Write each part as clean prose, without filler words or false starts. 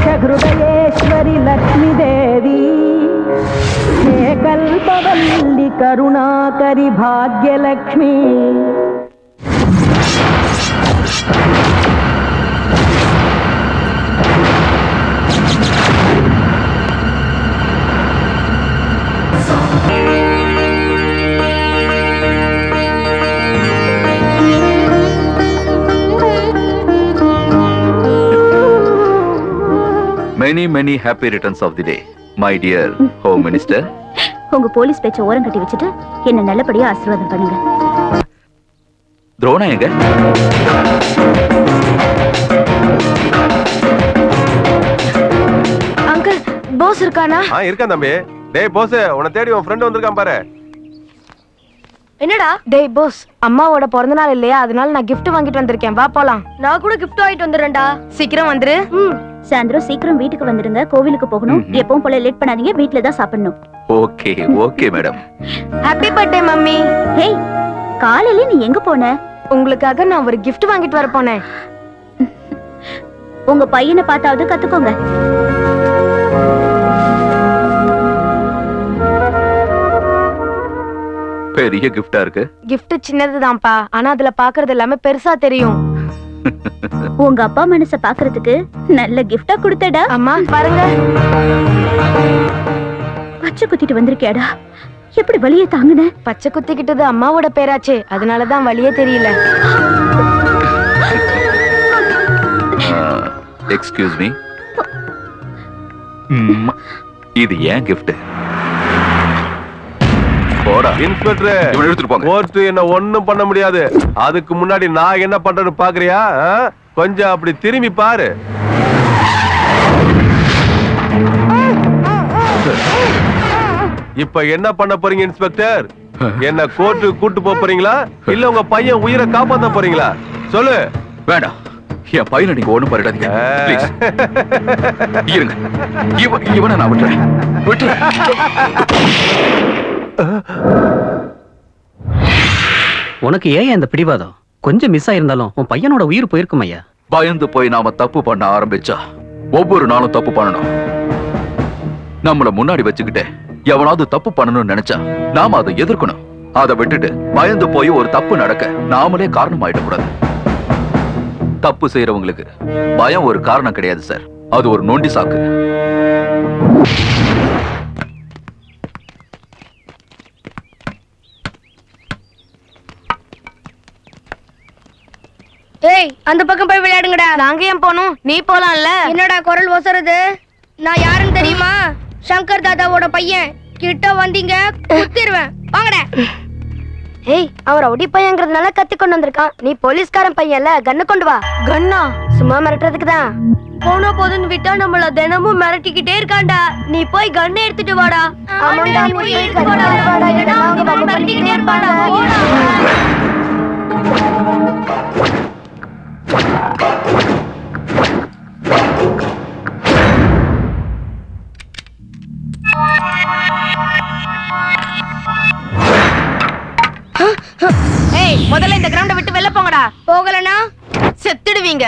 हृदयेश्वरि लक्ष्मी देवी हे कल्पवल्लि करुणाकरि Bhagyalakshmi Many happy returns of the day, my dear Home Minister. உங்க போலீஸ் பேச்ச ஓரம் கட்டி வச்சுட்டு என்ன நல்லபடியா ஆசீர்வாதம் பண்ணுங்க. துரோணா எங்க? அங்கிள், பாஸ் இருக்கானா? இருக்கான் தம்பி. டேய் பாஸ், உன்னை தேடி உன் ஃப்ரெண்ட் வந்திருக்கான் பாரு. என்னடா? டேய் பாஸ், அம்மாவோட பிறந்த நாள் இல்லையா, அதனால நான் gift வாங்கிட்டு வந்திருக்கேன். வா போலாம். நான் கூட gift வாங்கிட்டு வந்துறேன்டா. சீக்கிரம் வந்துரு. சாயந்தரம் சீக்கிரம் வீட்டுக்கு வந்துடுங்க, கோவிலுக்கு போகணும். எப்பவும் போல லேட் பண்ணாதீங்க, வீட்ல தான் சாப்பிடணும். Okay madam. Happy birthday mummy. Hey, காலையில நீ எங்க போன? உங்களுக்காக நான் ஒரு gift வாங்கிட்டு வர போனேன். உங்க பையனை பார்த்தாவது கத்துக்கோங்க. பெரிய கிஃப்டா இருக்கு. gift சின்னதுதான்ப்பா, ஆனா அதுல பாக்குறது எல்லாமே பெருசா தெரியும். உங்க அப்பா மனச பாக்குறதுக்கு நல்ல கிஃப்டா கொடுத்தடா. அம்மா பாருங்க. பச்சை குத்திட்டு வந்திருக்கேடா, எப்படி வலிய தாங்குன? பச்சை குத்திக்கிட்டது அம்மாவோட பேராச்சே, அதனாலதான் வலியே தெரியல. எக்ஸ்கியூஸ் மீ, இது ஏன் கிஃப்ட்? போடா இன்ஸ்பெக்டர், இவனை எடுத்துட்டு போங்க. கோர்ட் என்ன ஒண்ணும் பண்ண முடியாது. அதுக்கு முன்னாடி நான் என்ன பண்றேன்னு பாக்குறியா? கொஞ்சம் அப்படி திரும்பி பாரு. இப்ப என்ன பண்ண போறீங்க இன்ஸ்பெக்டர்? என்ன கோர்ட்டுக்கு கூட்டு போறீங்களா இல்ல உங்க பையன் உயிரை காப்பாத்த போறீங்களா? சொல்லு. வேண்டாம், என் பையனை நீங்க ஒண்ணும் பண்ணிடாதீங்க. இருங்க, இவனை நான் விட்டுறேன். உனக்கு ஏன் அந்த பிடிவாதம்? கொஞ்சம் மிஸ் ஆயிருந்தாலும் உன் பையனோட உயிர் போயிருக்கும் ஐயா. பயந்து போய் நாம தப்பு பண்ண ஆரம்பிச்சா ஒவ்வொரு நாளும் தப்பு பண்ணணும். நம்மள முன்னாடி வச்சுக்கிட்டு எவனாவது தப்பு பண்ணணும்னு நினைச்சா நாம அதை எதிர்க்கணும். அதை விட்டுட்டு பயந்து போய் ஒரு தப்பு நடக்க நாமளே காரணம் ஆயிடக்கூடாது. தப்பு செய்யறவங்களுக்கு பயம் ஒரு காரணம் கிடையாது சார், அது ஒரு நொண்டி சாக்கு. ஏய், அந்த பக்கம் போய் விளையாடுங்கடா. நாங்க ஏன் போணும்? நீ போலாம்ல. என்னடா குரல் ஒசருது? நான் யாருன்னு தெரியுமா? சங்கர் தாதாவோட பையன். கிட்ட வந்தீங்க குத்திடுவேன். வாங்கடா. ஏய், அவர் ரவுடி பையங்கிறதுனால கத்தி கொண்டு வந்திருக்கான். நீ போலீஸ்காரன் பையன்ல, கண்ணு கொண்டு வா. கண்ணா? சும்மா மிரட்டுறதுக்கு தான். போன போதுன்னு விட்டா நம்மள தினமும் மிரட்டிக்கிட்டே இருக்காண்டா. நீ போய் கண்ணை எடுத்துட்டு வாடா. ஆமாடா, நீ போய் எடுத்துட்டு வாடா. இல்லனா அவங்க மிரட்டிக்கிட்டே இருப்பாடா. போடா. ஏய், முதல்ல இந்த கிரவுண்ட விட்டு வெளில போங்கடா. போகலனா செத்துடுவீங்க.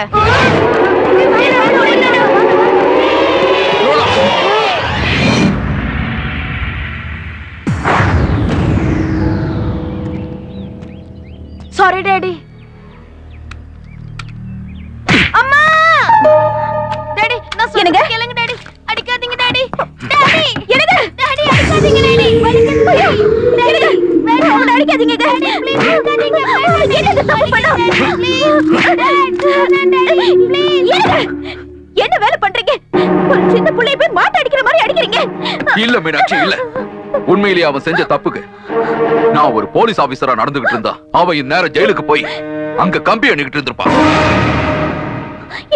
Sorry daddy. அம்மா! டாடி, நான் சொல்றத கேளுங்க டாடி. அடிக்காதீங்க டாடி. டாடி, என்னது? டாடி, அடிக்காதீங்க டாடி. வலிக்குது டாடி. டாடி, வேண்டாம் அடிக்காதீங்க டாடி. ப்ளீஸ் டாடிங்க. என்னது தப்பு பண்ணா? என்ன வேலை பண்றீங்க? ஒரு சின்ன புள்ளைய போய் மாட்ட அடிக்கிற மாதிரி அடிக்கிறீங்க. இல்ல மீனாட்சி, இல்ல. உண்மையிலேயே அவன் செஞ்ச தப்புக்கு நான் ஒரு போலீஸ் ஆபீசரா நடந்துகிட்டு இருந்தா அவன் இந்நேரம் ஜெயிலுக்கு போய் அங்க கம்பி அணிக்கிட்டு இருந்திருப்பான்.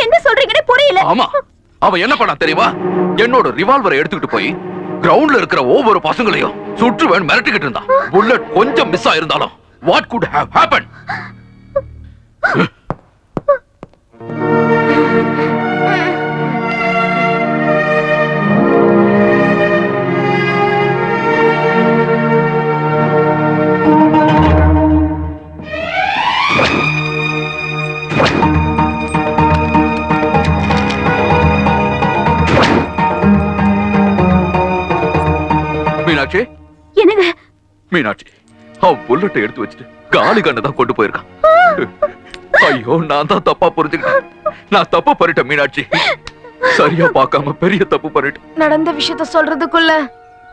என்ன சொல்றீங்கன்னு புரியல. ஆமா, அவன் என்ன பண்ணா தெரியுமா? என்னோட ரிவால்வரை எடுத்துக்கிட்டு போய் கிரவுண்ட்ல இருக்கிற ஒவ்வொரு பசங்களையும் சுற்றுவேன் மிரட்டிக்கிட்டு இருந்தான். புல்லட் கொஞ்சம் மிஸ் ஆயிருந்தாலும் what could have happened? Meenakshi அவன் புல்லட்டை எடுத்து வச்சுட்டு காலி கண்ணை தான் கொண்டு போயிருக்கான். ஐயோ, நான் தான் தப்பா புரிஞ்சுக்கிட்டேன். நான் தப்பு பண்ணிட்டேன் மீனாட்சி. சரியா பார்க்காம பெரிய தப்பு பண்ணிட்டேன். நடந்த விஷயத்த சொல்றதுக்குள்ள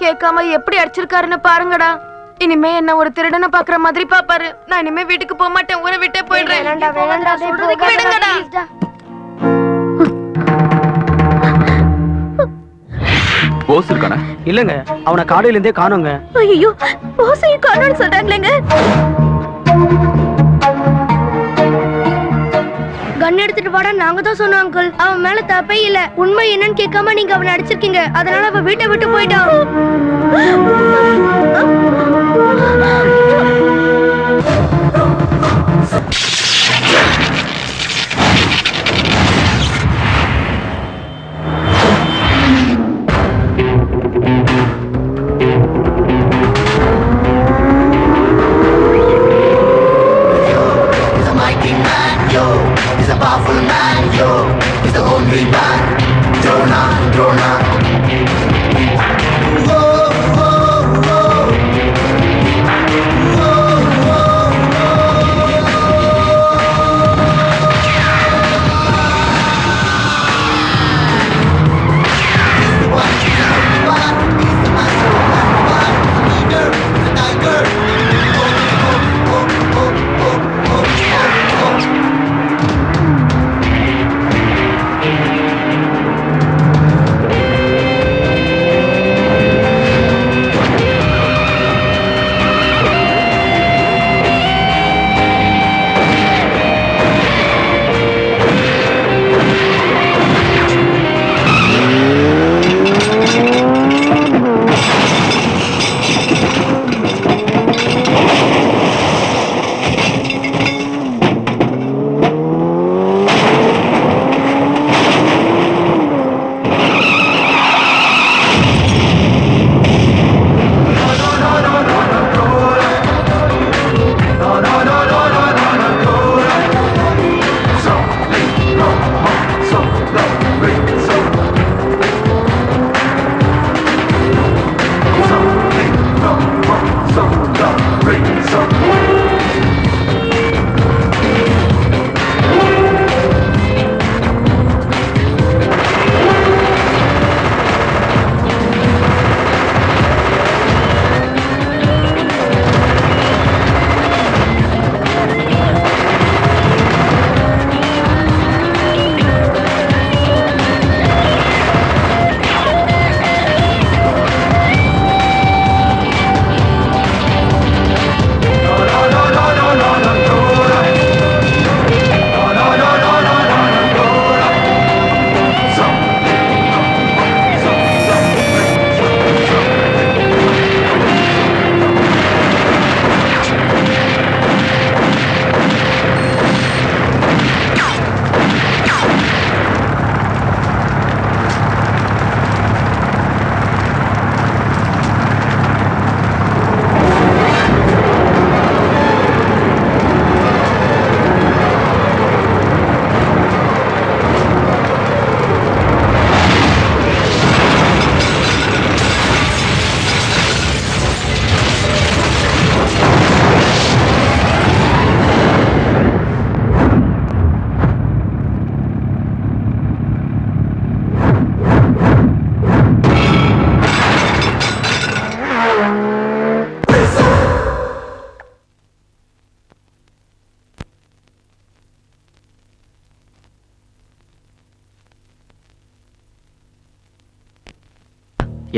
கேட்காம எப்படி அடிச்சிருக்காருன்னு பாருங்கடா. இனிமே என்ன ஒரு திருடனை பாக்குற மாதிரி பாப்பாரு. நான் இனிமே வீட்டுக்கு போக மாட்டேன், ஊரை விட்டே போயிடுறேன். விடுங்கடா. போஸ் இருக்கானே? இல்லங்க, அவனை காலையில இருந்தே காணோங்க. ஐயோ, போசையும் காணோம்னு சொல்றாங்களேங்க. கன் எடுத்துட்டு வாடா நாங்க தான் சொன்னோம் அங்கிள். அவன் மேல தப்பே இல்ல. உண்மை என்னன்னு கேட்காம நீங்க அவனை அடிச்சிருக்கீங்க. அதனால அவன் வீட்டை விட்டு போயிட்டான்.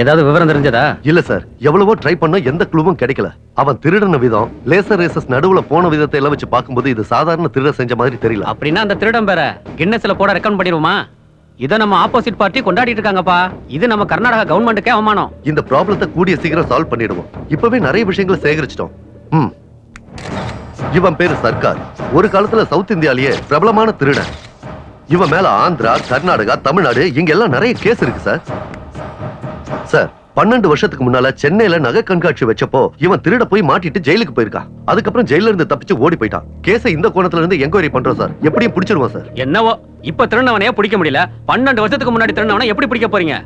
ஏதாவது விவரம் தெரிஞ்சதா? இல்ல சார், எவ்வளவோ ட்ரை பண்ண எந்த க்ளூவும் கிடைக்கல. அவன் திருடன விதம், லேசர் ரேசஸ் நடுவுல போன விதத்தை எல்லாம் வச்சு பார்க்கும்போது இது சாதாரண திருட செஞ்ச மாதிரி தெரியல. அப்படின்னா அந்த திருடம் பேர கின்னஸ்ல போட ரெக்கமெண்ட் பண்ணிடுவோமா? இத நம்ம ஆப்போசிட் பார்ட்டி கொண்டாடிட்டு இருக்காங்கப்பா. இது நம்ம கர்நாடகா கவர்மெண்ட்டுக்கே அவமானம். இந்த ப்ராப்ளத்தை கூடிய சீக்கிரம் சால்வ் பண்ணிடுவோம். இப்பவே நிறைய விஷயங்களை சேகரிச்சிட்டோம். இவன் பேரு சர்க்கார். ஒரு காலத்துல சவுத் இந்தியாலேயே பிரபலமான திருடன். இவன் மேல ஆந்திரா, கர்நாடகா, தமிழ்நாடு இங்க எல்லாம் நிறைய கேஸ் இருக்கு சார். சார், 12 வருஷத்துக்கு முன்னால சென்னையில நகை கண்காட்சி வச்சப்போ இவன் திருட போய் மாட்டிட்டு ஜெயிலுக்கு போயிருக்கான். அதுக்கப்புறம் ஜெயில இருந்து தப்பிச்சு ஓடி போயிட்டான். கேஸை இந்த கோணத்துல இருந்து என்கொயரி பண்றோம் சார். எப்படியும் பிடிச்சிருவோம் சார். என்னவோ இப்ப திருநவனையே பிடிக்க முடியல. 12 வருஷத்துக்கு முன்னாடி திருநவனை எப்படி பிடிக்க போறீங்க?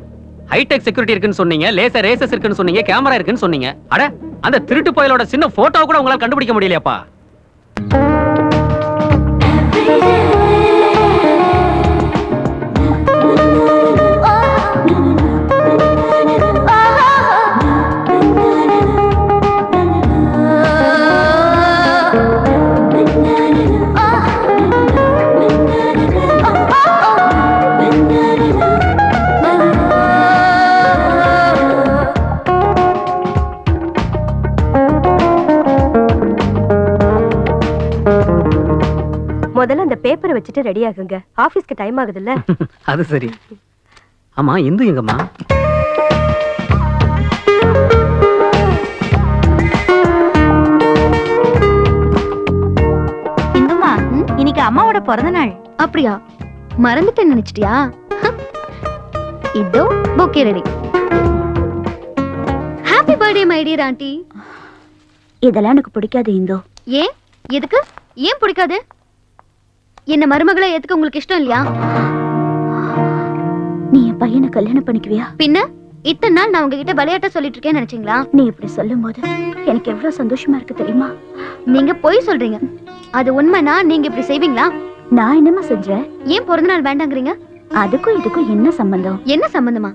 ஹைடெக் செக்யூரிட்டி இருக்குன்னு சொன்னீங்க, லேசர் ரேசஸ் இருக்குன்னு சொன்னீங்க, கேமரா இருக்குன்னு சொன்னீங்க. அட அந்த திருட்டு பயலோட சின்ன போட்டோ கூட உங்களால கண்டுபிடிக்க முடியலையாப்பா? முதல்ல அந்த பேப்பரை வச்சுட்டு ரெடி ஆகுங்க, ஆபீஸ்க்கு டைம் ஆகுதுல்ல. அது சரி. ஆமா, இந்து எங்கம்மா? இந்துமா, இன்னைக்கு அம்மாவோட பிறந்த நாள். அப்படியா? மறந்துட்டேன்னு நினைச்சிட்டியா? இதோ bouquet ready. Happy birthday my dear aunty. இதெல்லாம் எனக்கு பிடிக்காது இந்து. ஏன்? எதுக்கு? ஏன் பிடிக்காது? என்ன மருமகளை ஏத்துக்க உங்களுக்கு இஷ்டம் இல்லையா? நீ என் பையனை கல்யாணம் பண்ணிக்குவியா? பின்ன இத்தனை நாள் நான் உங்ககிட்ட விளையாட்ட சொல்லிட்டு இருக்கேன்னு நினைச்சீங்களா? நீ இப்படி சொல்லும் போது எனக்கு எவ்வளவு சந்தோஷமா இருக்கு தெரியுமா? நீங்க பொய் சொல்றீங்க. அது உண்மைனா நீங்க இப்படி செய்வீங்களா? நான் என்னமா செஞ்சேன்? ஏன் பிறந்த நாள் வேண்டாங்கிறீங்க? அதுக்கும் இதுக்கும் என்ன சம்பந்தம்? என்ன சம்பந்தமா?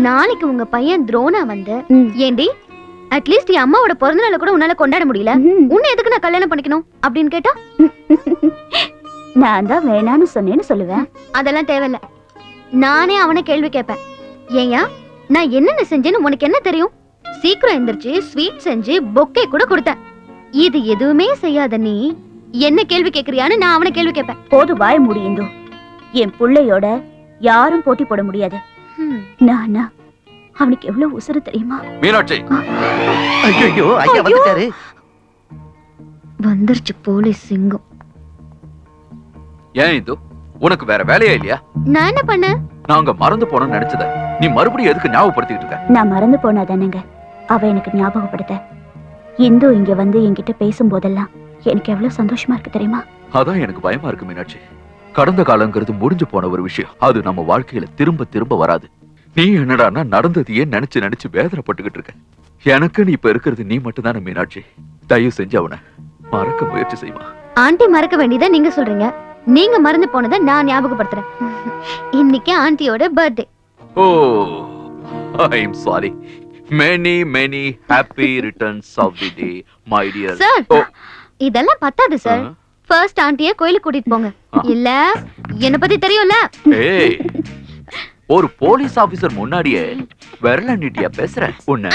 நாளைக்கு உங்க பையன் துரோணா வந்து, ஏண்டி அட்லீஸ்ட் என் அம்மாவோட பிறந்த நாளை கூட உன்னால கொண்டாட முடியல, உன்னை எதுக்கு நான் கல்யாணம் பண்ணிக்கணும் அப்படின்னு கேட்டா நான் தான் வேணான்னு சொன்னேன்னு சொல்லுவேன். அதெல்லாம் தேவையில்ல. நானே அவனை கேள்வி கேட்பேன். ஏயா, நான் என்னென்ன செஞ்சேன்னு உனக்கு என்ன தெரியும்? சீக்கிரம் எந்திரிச்சு ஸ்வீட் செஞ்சு பொக்கே கூட கொடுத்தேன். இது எதுவுமே செய்யாத நீ என்ன கேள்வி கேக்குறியான்னு நான் அவனை கேள்வி கேட்பேன். போது வாய மூடி இந்து. என் புள்ளையோட யாரும் போட்டி போட முடியாது. நானா அவனுக்கு எவ்வளவு உசுறு தெரியுமா? மீனாட்சி, ஐயோ ஐயா வந்துட்டாரு. வந்துருச்சு போலீஸ் சிங்கம். ஏன் இந்து, உனக்கு வேற வேலையே இல்லையா? நான் என்ன பண்ணேன்? நாங்க மறந்து போனோம்னு நினைச்சத நீ மறுபடியும் எதுக்கு ஞாபகப்படுத்திட்டு இருக்க? நான் மறந்து போனாதானங்க அவ எனக்கு ஞாபகப்படுத்த. இந்து இங்க வந்து என்கிட்ட பேசும்போதெல்லாம் எனக்கு எவ்வளவு சந்தோஷமா இருக்கு தெரியுமா? அதான் எனக்கு பயமா இருக்கு மீனாட்சி. கடந்த காலங்கிறது முடிஞ்சு போன ஒரு விஷயம். அது நம்ம வாழ்க்கையில திரும்ப திரும்ப வராது. நீ என்னடான்னா நடந்ததையே நினைச்சு நினைச்சு வேதனைப்பட்டுக்கிட்டு இருக்க. எனக்கு நீ இப்ப இருக்கிறது நீ மட்டும் தானே மீனாட்சி. தயவு செஞ்சு அவனை மறக்க முயற்சி செய்வா. ஆண்டி மறக்க வேண்டியதை நீங்க சொல்றீங்க, நீங்க மறந்து போனதை நான் ஞாபகப்படுத்துறேன். இன்னைக்கு ஆண்டியோட birthday. Oh, I am sorry. many happy returns of the day my dear. Sir, இதெல்லாம் பத்தாது சார். ஃபர்ஸ்ட் ஆண்டியை கோயிலுக்கு கூட்டிட்டு போங்க. இல்ல என்ன பத்தி தெரியும்ல. ஏய், ஒரு போலீஸ் ஆபீசர் முன்னாடியே விரல நீட்டியா பேசுற உன்ன.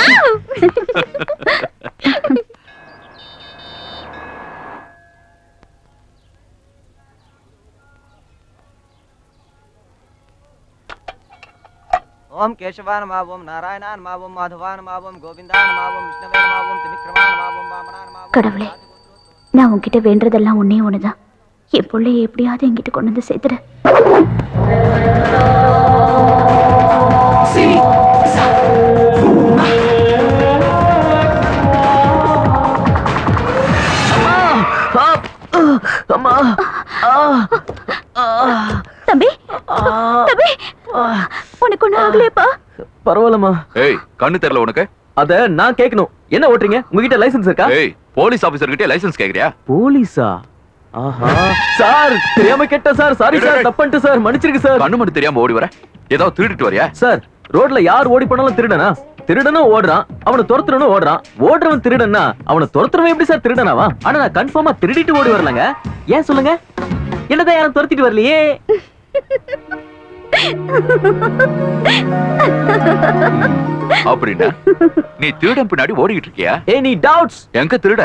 ओम केशवान मावम नारायणान मावम माधवान मावम गोविंदान मावम विष्णुवे मावम त्रिविक्रमान मावम वामनान मावम. கடவுளே, நான் உன்கிட்ட வேண்டதெல்லாம் ஒன்னே ஒண்ணுதான். என் பிள்ளைய எப்படியாவது என்கிட்ட கொண்டு வந்து சேர்த்துற. தம்பி, தம்பி, உனக்கு ஒண்ணு ஆகலையப்பா? பரவாயில்லம்மா. ஏய், கண்ணு தெரியல உனக்கு? அத நான் கேட்கணும். என்ன ஓட்டுறீங்க? உங்ககிட்ட லைசென்ஸ் இருக்கா? ஏய், போலீஸ் ஆபீசர் கிட்ட லைசென்ஸ் கேக்குறியா? போலீஸா? ஆஹா சார், தெரியாம கேட்டேன் சார். சாரி சார், தப்பன்ட்டு சார், மன்னிச்சிருங்க சார். கண்ணு மட்டும் தெரியாம ஓடி வர? ஏதாவது திருடிட்டு வரியா? சார், ரோட்ல யார் ஓடி போனாலும் திருடனா? திருடனும் ஓடுறான், அவனை துரத்துறனும் ஓடுறான். ஓடுறவன் திருடனா, அவனை துரத்துறவன் எப்படி சார் திருடனாவா? ஆனா நான் கன்ஃபார்மா திருடிட்டு ஓடி வரலங்க. ஏன் சொல்லுங்க? என்னதான் யாரும் துரத்திட்டு வரலையே. அப்படின்னா நீ திருடன் பின்னாடி ஓடிக்கிட்டு இருக்கியா? நீ டவுட்ஸ்? எங்க திருட?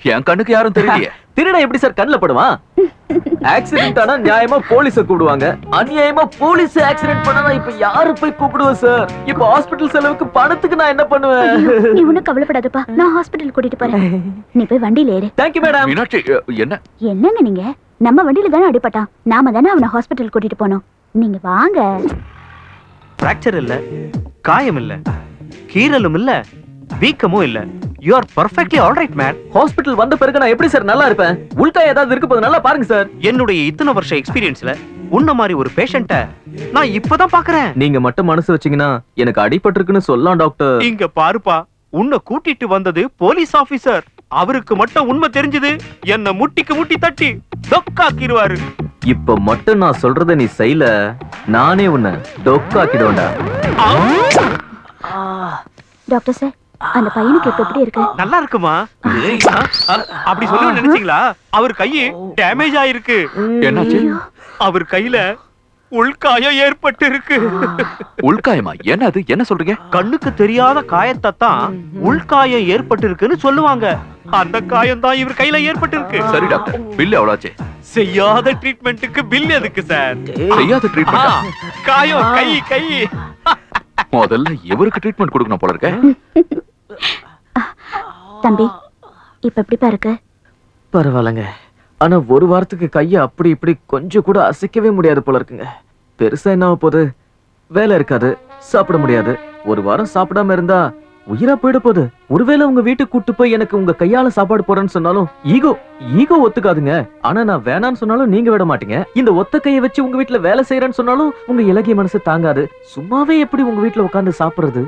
என் கண்ணுக்கு யாரும் தெரியலையே. திருட எப்படி சார் கண்ணுல படுவான்? ஆக்சிடென்ட் ஆனா நியாயமா போலீஸ கூப்பிடுவாங்க. அநியாயமா போலீஸ் ஆக்சிடென்ட் பண்ணா இப்ப யாரு போய் கூப்பிடுவேன் சார்? இப்ப ஹாஸ்பிடல் செலவுக்கு பணத்துக்கு நான் என்ன பண்ணுவேன்? நீ ஒன்னும் கவலைப்படாதப்பா, நான் ஹாஸ்பிடல் கூட்டிட்டு போறேன். நீ போய் வண்டியில ஏறு. Thank you madam. மீனாட்சி, என்ன என்னங்க நீங்க? நம்ம வண்டியில தானே அடிபட்டான், நாம தானே அவனை ஹாஸ்பிடல் கூட்டிட்டு போனோம். நீங்க வாங்க. फ्रैक्चर இல்ல, காயம் இல்ல, கீறலும் இல்ல, வீக்கமும் இல்ல. You are perfectly alright man. Hospital வந்த பிறகு நான் எப்படி சார் நல்லா இருப்பேன்? உள்கா ஏதாவது இருக்கு போது நல்லா பாருங்க சார். என்னுடைய இத்தனை வருஷ எக்ஸ்பீரியன்ஸ்ல உன்ன மாதிரி ஒரு பேஷண்ட்ட நான் இப்பதான் பாக்குறேன். நீங்க மட்டும் மனசு வச்சீங்கன்னா எனக்கு அடிபட்டிருக்குன்னு சொல்லலாம் டாக்டர். இங்க பாருப்பா, உன்னை கூட்டிட்டு வந்தது போலீஸ் ஆபீசர். அவருக்கு மட்டும் உண்மை தெரிஞ்சது என்ன முட்டிக்கு முட்டி தட்டி டொக்காக்கிடுவாரு. இப்ப மட்டும் நான் சொல்றத நீ செய்யல, நானே உன்னை டொக்காக்கிடுவேன்டா. டாக்டர் சார், அந்த பையனுக்கு இப்ப எப்படி இருக்கு? நல்லா இருக்குமா? அப்படி சொல்ல நினைச்சீங்களா? அவர் கையு டேமேஜ் ஆயிருக்கு. என்னாச்சு? அவர் கையில உள்காயம் ஏற்பட்டு இருக்கு. உள்காயமா? என்னது? என்ன சொல்றீங்க? கண்ணுக்கு தெரியாத காயத்தை தான் உள்காயம் ஏற்பட்டு இருக்குன்னு சொல்லுவாங்க. அந்த காயம் தான் இவர் கையில ஏற்பட்டு இருக்கு. சரி டாக்டர், பில் எவ்வளவு? செய்யாத ட்ரீட்மெண்ட்டுக்கு பில் எதுக்கு சார்? செய்யாத ட்ரீட்மெண்ட்? காயம் கை கை. முதல்ல இவருக்கு ட்ரீட்மெண்ட் கொடுக்கணும் போல இருக்க. தம்பி, இப்ப எப்படிப்பா இருக்கு? பரவாயில்லங்க. ஆனா ஒரு வாரத்துக்கு கைய அப்படி இப்படி கொஞ்சம் கூட அசைக்கவே முடியாது போல இருக்குங்க. பெருசா என்ன ஆக போகுது? வேலை இருக்காது, சாப்பிட முடியாது. ஒரு வாரம் சாப்பிடாம இருந்தா உயிரா போயிட போகுது. ஒருவேளை உங்க வீட்டுக்கு கூட்டு போய் எனக்கு உங்க கையால சாப்பாடு போறேன்னு சொன்னாலும் ஈகோ ஒத்துக்காதுங்க. ஆனா நான் வேணான்னு சொன்னாலும் நீங்க விட மாட்டீங்க. இந்த ஒத்த கையை வச்சு உங்க வீட்டுல வேலை செய்யறேன்னு சொன்னாலும் உங்க இலகிய மனசு தாங்காது. சும்மாவே எப்படி உங்க வீட்டுல உட்கார்ந்து சாப்பிடுறது?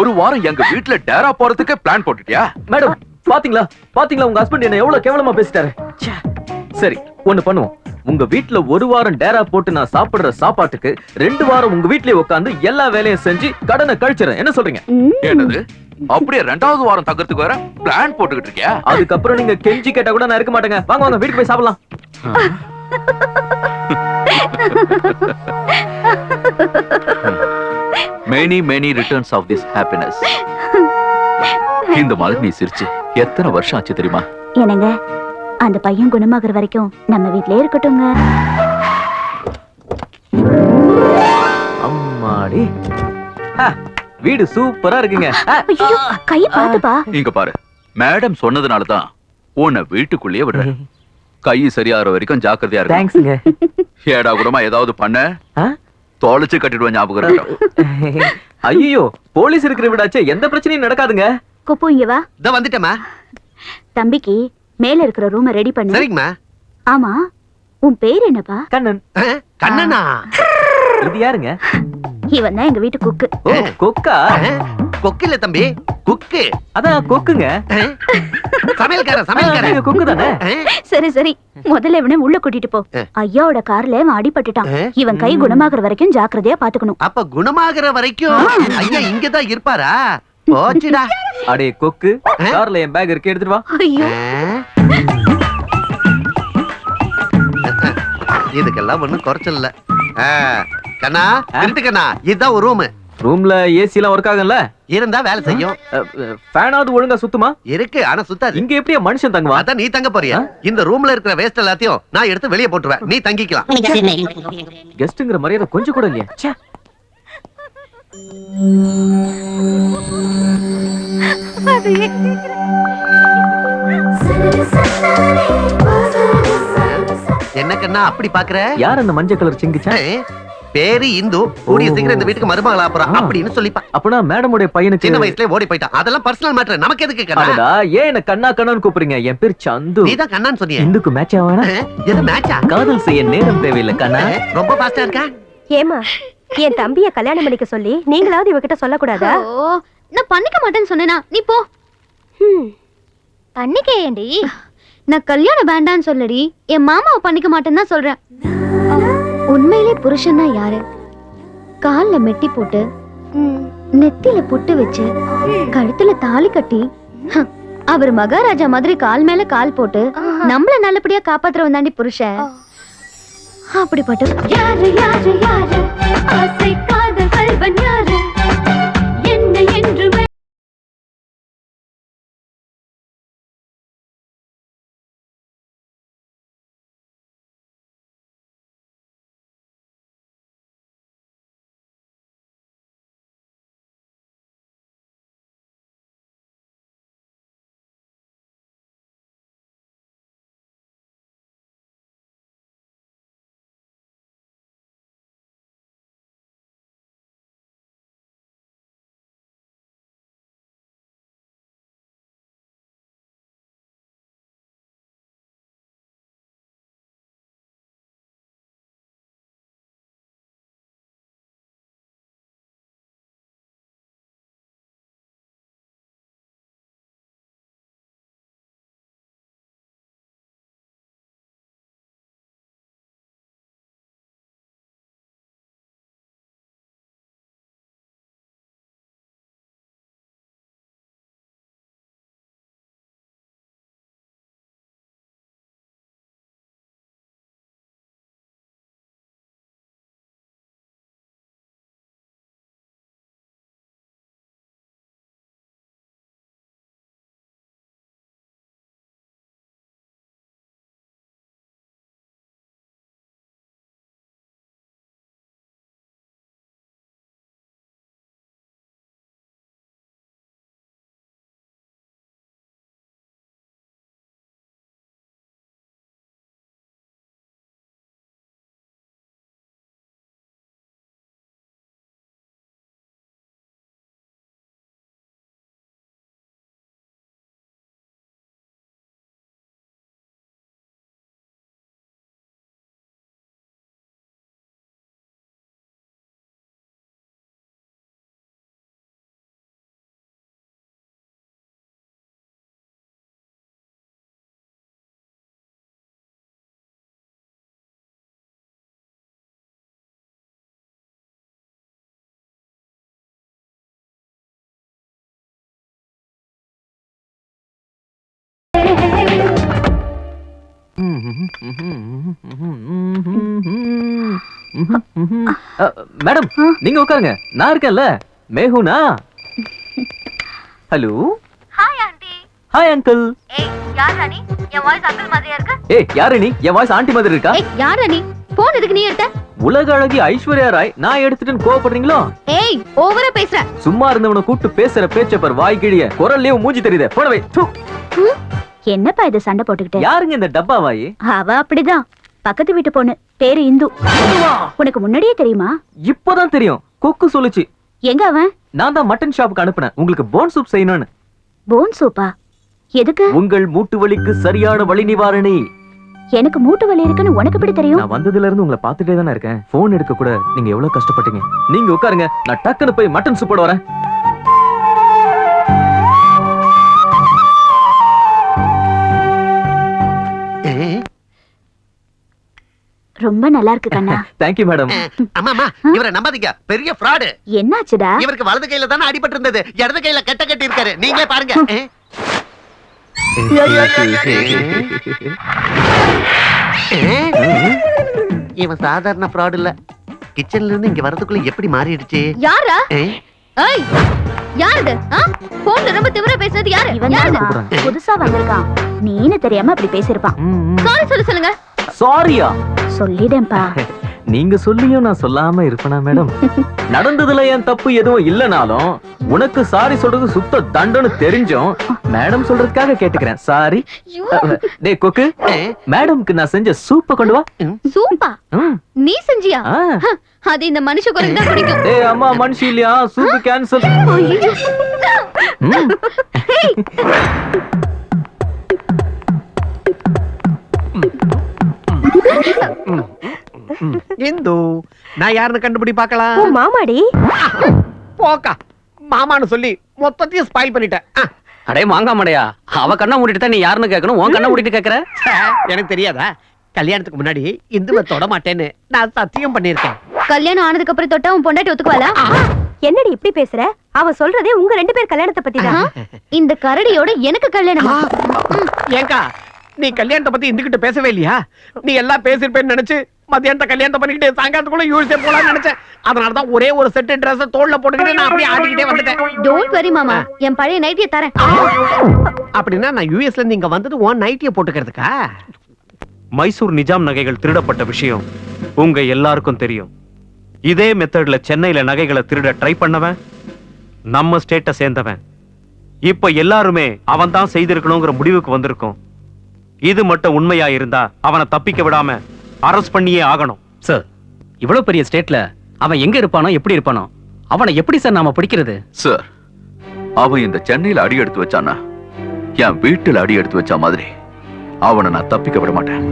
ஒரு வாரம் எங்க வீட்டுல டேரா போறதுக்கு பிளான் போட்டுட்டியா? மேடம், பாத்தீங்களா உங்க ஹஸ்பண்ட் என்ன எவ்வளவு கேவலமா பேசிட்டாரு. சரி, ஒண்ணு பண்ணுவோம். உங்க வீட்டுல ஒரு வாரம் டேரா போட்டு நான் சாப்பிடுற சாப்பாட்டுக்கு 2 வாரம் உங்க வீட்லயே உட்கார்ந்து எல்லா வேலையும் செஞ்சு கடனை கழிச்சிடறேன். என்ன சொல்றீங்க? என்னது? அப்படியே 2வது வாரம் தங்கறதுக்கு வேற பிளான் போட்டுக்கிட்டு இருக்கியா? அதுக்கப்புறம் நீங்க கெஞ்சி கேட்டா கூட நான் இருக்க மாட்டேங்க. வாங்க வீட்டுக்கு போய் சாப்பிடலாம். many returns of this happiness. இந்த மாதிரி நீ சிரிச்சு எத்தனை வருஷம் ஆச்சு தெரியுமா? என்னங்க, அந்த பையன் குணமாகற வரைக்கும் நம்ம வீட்லயே இருக்கட்டும்ங்க. அம்மாடி, வீடு சூப்பரா இருக்குங்க. ஐயோ, கை பாத்துப்பா. இங்க பாரு, மேடம் சொன்னதுனால தான் உன்னை வீட்டுக்குள்ளேயே விடுறேன். கை சரியாகிற வரைக்கும் ஜாக்கிரதையா இருக்கு. தேங்க்ஸ்ங்க. ஏடா கூடமா ஏதாவது பண்ண தொலைச்சு கட்டிடுவேன், ஞாபகம் இருக்கட்டும். ஐயோ, போலீஸ் இருக்கிற வீடாச்சே, எந்த பிரச்சனையும் நடக்காதுங்க. குப்பு, இங்க வா. இதோ வந்துட்டேமா. தம்பிக்கு மேல இருக்கிற ரூமை ரெடி பண்ணு. சரிங்கம்மா. ஆமா, உன் பேர் என்னப்பா? கண்ணன். கண்ணனா? இது யாருங்க? இவன் தான் எங்க வீட்டு குக்கு. ஓ, கொக்கா? கொக்கு இல்ல தம்பி, குக்கு. அதான் கொக்குங்க. சமையல்காரன். நீங்க கொக்கு தானே? சரி சரி, முதல்ல இவனை உள்ள கூட்டிட்டு போ. ஐயாவோட கார்ல அவன் அடிபட்டுட்டான். இவன் கை குணமாகற வரைக்கும் ஜாக்கிரதையா பாத்துக்கணும். அப்ப குணமாகற வரைக்கும் ஐயா இங்கதான் இருப்பாரா? போச்சுடா. அடே கொக்கு, கார்ல என் பேக் இருக்கு, எடுத்துட்டு வா. ஐயோ, இதுக்கெல்லாம் ஒண்ணும் குறைச்சல் இல்ல. கண்ணா, திருட்டு கண்ணா, இதுதான் ஒரு ரூம். ரூம்ல ஏசி எல்லாம் ஒர்க் ஆகும்ல? இருந்தா வேலை செய்யும். ஃபேனாவது ஒழுங்கா சுத்துமா? இருக்கு, ஆனா சுத்தாது. இங்க எப்படியா மனுஷன் தங்குவா? அதான் நீ தங்க போறியா? இந்த ரூம்ல இருக்கிற வேஸ்ட் எல்லாத்தையும் நான் எடுத்து வெளியே போட்டுருவேன், நீ தங்கிக்கலாம். கெஸ்ட்ங்கிற மரியாதை கொஞ்சம் கூட இல்லையா? ச்சே. என்ன கண்ணா அப்படி பாக்குற? யார் அந்த மஞ்சள் கலர் சிங்கிச்சா? பேரு இந்து, கூடிய சீக்கிரம் இந்த வீட்டுக்கு மருமகளா போறா அப்படின்னு சொல்லிப்பா. அப்பனா மேடமுடைய பையனுக்கு சின்ன வயசுல ஓடி போயிட்டான். அதெல்லாம் பர்சனல் மேட்டர், நமக்கு எதுக்கு கண்ணா? அடடா, ஏன் என்ன கண்ணா கண்ணான்னு கூப்பிடுறீங்க? என் பேர் சந்து. நீதான் கண்ணான்னு சொன்னியே. இந்துக்கு மேட்ச் ஆவானா? எது மேட்சா? காதல் செய்ய நேரம் தேவையில்லை கண்ணா. ரொம்ப ஃபாஸ்டா இருக்கா? ஏமா, என் தம்பிய கல்யாணம் பண்ணிக்க சொல்லி நீங்களாவது இவகிட்ட சொல்லக்கூடாதா? நான் பண்ணிக்க மாட்டேன்னு சொன்னேனா? நீ போ. பண்ணிக்கேண்டி. நான் கல்யாணம் வேண்டான்னு சொல்லடி. என் மாமாவை பண்ணிக்க மாட்டேன்னு தான் சொல்றேன். உண்மையிலே புருஷன்னா யாரு? கால்ல மெட்டி போட்டு, நெத்தில புட்டு வச்சு, கழுத்துல தாலி கட்டி, அவர் மகாராஜா மாதிரி கால் மேல கால் போட்டு நம்மள நல்லபடியா காப்பாத்துறவன் தாண்டி புருஷன். அப்படிப்பட்ட யாரு யாரு யாரு ஆசை காதல் கல்வன் யாரு? என்ன என்று மேடம் நீங்க உட்காருங்க, நான் இருக்கேன்ல. மேஹுனா. Hello. Hi aunty. Hi uncle. ஏய் யார் ராணி? என் வாய்ஸ் அங்கிள் மாதிரியா இருக்கு? ஏய் யாரு நீ? என் வாய்ஸ் ஆண்டி மாதிரி இருக்கா? ஏய் யார் ராணி? போன் எதுக்கு நீ எடுத்த? உலக அழகி ஐஸ்வர்யா ராய் நான் எடுத்துட்டேன்னு கோவப்படுறீங்களோ? ஏய் ஓவரா பேசுற. சும்மா இருந்தவனை கூப்பிட்டு பேசுற பேச்ச பார், வாய் கிழிய குரல்லே மூஞ்சி தெரியுதே. போடவே. என்னப்பா இது சண்டை போட்டுக்கிட்டு? யாருங்க இந்த டப்பா வாயி? அவ அப்படிதான், பக்கத்து வீட்டு பொண்ணு, பேரு இந்து. உனக்கு முன்னாடியே தெரியுமா? இப்பதான் தெரியும், கொக்கு சொல்லுச்சு. எங்க அவன்? நான் தான் மட்டன் ஷாப்புக்கு அனுப்புனேன், உங்களுக்கு போன் சூப் செய்யணும்னு. போன் சூப்பா? எதுக்கு? உங்கள் மூட்டு வலிக்கு சரியான வலி நிவாரணி. எனக்கு மூட்டு வலி இருக்குன்னு உனக்கு எப்படி தெரியும்? நான் வந்ததுல இருந்து உங்களை பார்த்துட்டே தானே இருக்கேன். போன் எடுக்க கூட நீங்க எவ்வளவு கஷ்டப்பட்டீங்க. நீங்க உட்காருங்க, நான் டக்குன்னு போய் மட்டன் சூப் போட வரேன். ரொம்ப நல்லா இருக்கு கண்ணா. Thank you madam. அம்மா இவரை நம்பாதீங்க, பெரிய ஃப்ராடு. என்னாச்சுடா? இவருக்கு வலது கையில தானே அடிபட்டு இருந்தது, இடது கையில கட்ட கட்டி இருக்காரு. நீங்களே பாருங்க. இவன் சாதாரண ஃப்ராட் இல்ல. கிச்சன்ல இருந்து இங்க வரதுக்குள்ள எப்படி மாறிடுச்சு? யாரா? ஏய் யார் இது? போன்ல ரொம்ப திமிரா பேசுறது யாரு? இவன் புதுசா வந்திருக்கான், நீனு தெரியாம அப்படி பேசிருப்பான். சாரி சொல்லுங்க. சாரியா? சொல்லிடேன்பா. நீங்க சொல்லியும் நான் சொல்லாம இருப்பேனா மேடம்? நடந்ததுல என் தப்பு எதுவும் இல்லனாலும் உனக்கு சாரி சொல்றது சுத்த தண்டன்னு தெரிஞ்சும் மேடம் சொல்றதுக்காக கேட்டுக்கிறேன். சாரி. டேய் கொக்கு, மேடம்க்கு நான் செஞ்ச சூப்ப கொண்டு வா. சூப்பா? நீ செஞ்சியா? அது இந்த மனுஷ குரங்கு தான் பிடிக்கும். டேய் அம்மா மனுஷி இல்லையா, சூப் கேன்சல். இந்து, நான் யாருன்னு கண்டுபிடி பார்க்கலாம். உன் மாமாடி. போக்கா, மாமான்னு சொல்லி மொத்தத்தையும் ஸ்பாயில் பண்ணிட்டேன். அடே மாங்காமடையா, அவ கண்ணை மூடிட்டு தான் நீ யாருன்னு கேட்கணும், உன் கண்ணை மூடிட்டு கேக்குற? எனக்கு தெரியாதா? கல்யாணத்துக்கு முன்னாடி இந்துவை தொட மாட்டேன்னு நான் சத்தியம் பண்ணிருக்கேன். கல்யாணம் ஆனதுக்கு அப்புறம் தொட்டா உன் பொண்டாட்டி ஒத்துக்குவாளா? என்னடி இப்படி பேசுற? அவ சொல்றதே உங்க 2 பேர் கல்யாணத்தை பத்தி தான். இந்த கரடியோட எனக்கு கல்யாணம். ஏங்கா, நீ கல்யாணத்தை பத்தி இந்துகிட்ட பேசவே இல்லையா? நீ எல்லாம் பேசிருப்பேன்னு நினைச்சு மத்தியானத்தை கல்யாணத்தை பண்ணிக்கிட்டு சாயங்காலத்துக்குள்ள யூஎஸ்ஏ போலாம்னு நினைச்சேன். அதனாலதான் ஒரே ஒரு செட் Dress தோல்ல போட்டுக்கிட்டு நான் அப்படியே ஆடிக்கிட்டே வந்துட்டேன். டோன்ட் வரி மாமா, என் பழைய நைட்டியை தரேன். அப்படின்னா நான் யூஎஸ்ல இருந்து இங்க வந்தது உன் நைட்டியை போட்டுக்கிறதுக்கா? மைசூர் நிஜாம் நகைகள் திருடப்பட்ட விஷயம் உங்க எல்லாருக்கும் தெரியும். இதே மெத்தட்ல சென்னையில நகைகளை திருட ட்ரை பண்ணவன் நம்ம ஸ்டேட்டை சேர்ந்தவன். இப்ப எல்லாருமே அவன் தான் செய்திருக்கணுங்கிற முடிவுக்கு வந்திருக்கோம். இது மட்டும் உண்மையா இருந்தா அவனை தப்பிக்க விடாம அரெஸ்ட் பண்ணியே ஆகணும். சார், இவ்வளவு பெரிய ஸ்டேட்ல அவன் எங்க இருப்பானோ எப்படி இருப்பானோ அவனை எப்படி சார் நாம பிடிக்கிறது? சார், அவன் இந்த சென்னையில அடி எடுத்து வச்சானா என் வீட்டுல அடி எடுத்து வச்ச மாதிரி அவனை நான் தப்பிக்க விட மாட்டேன்.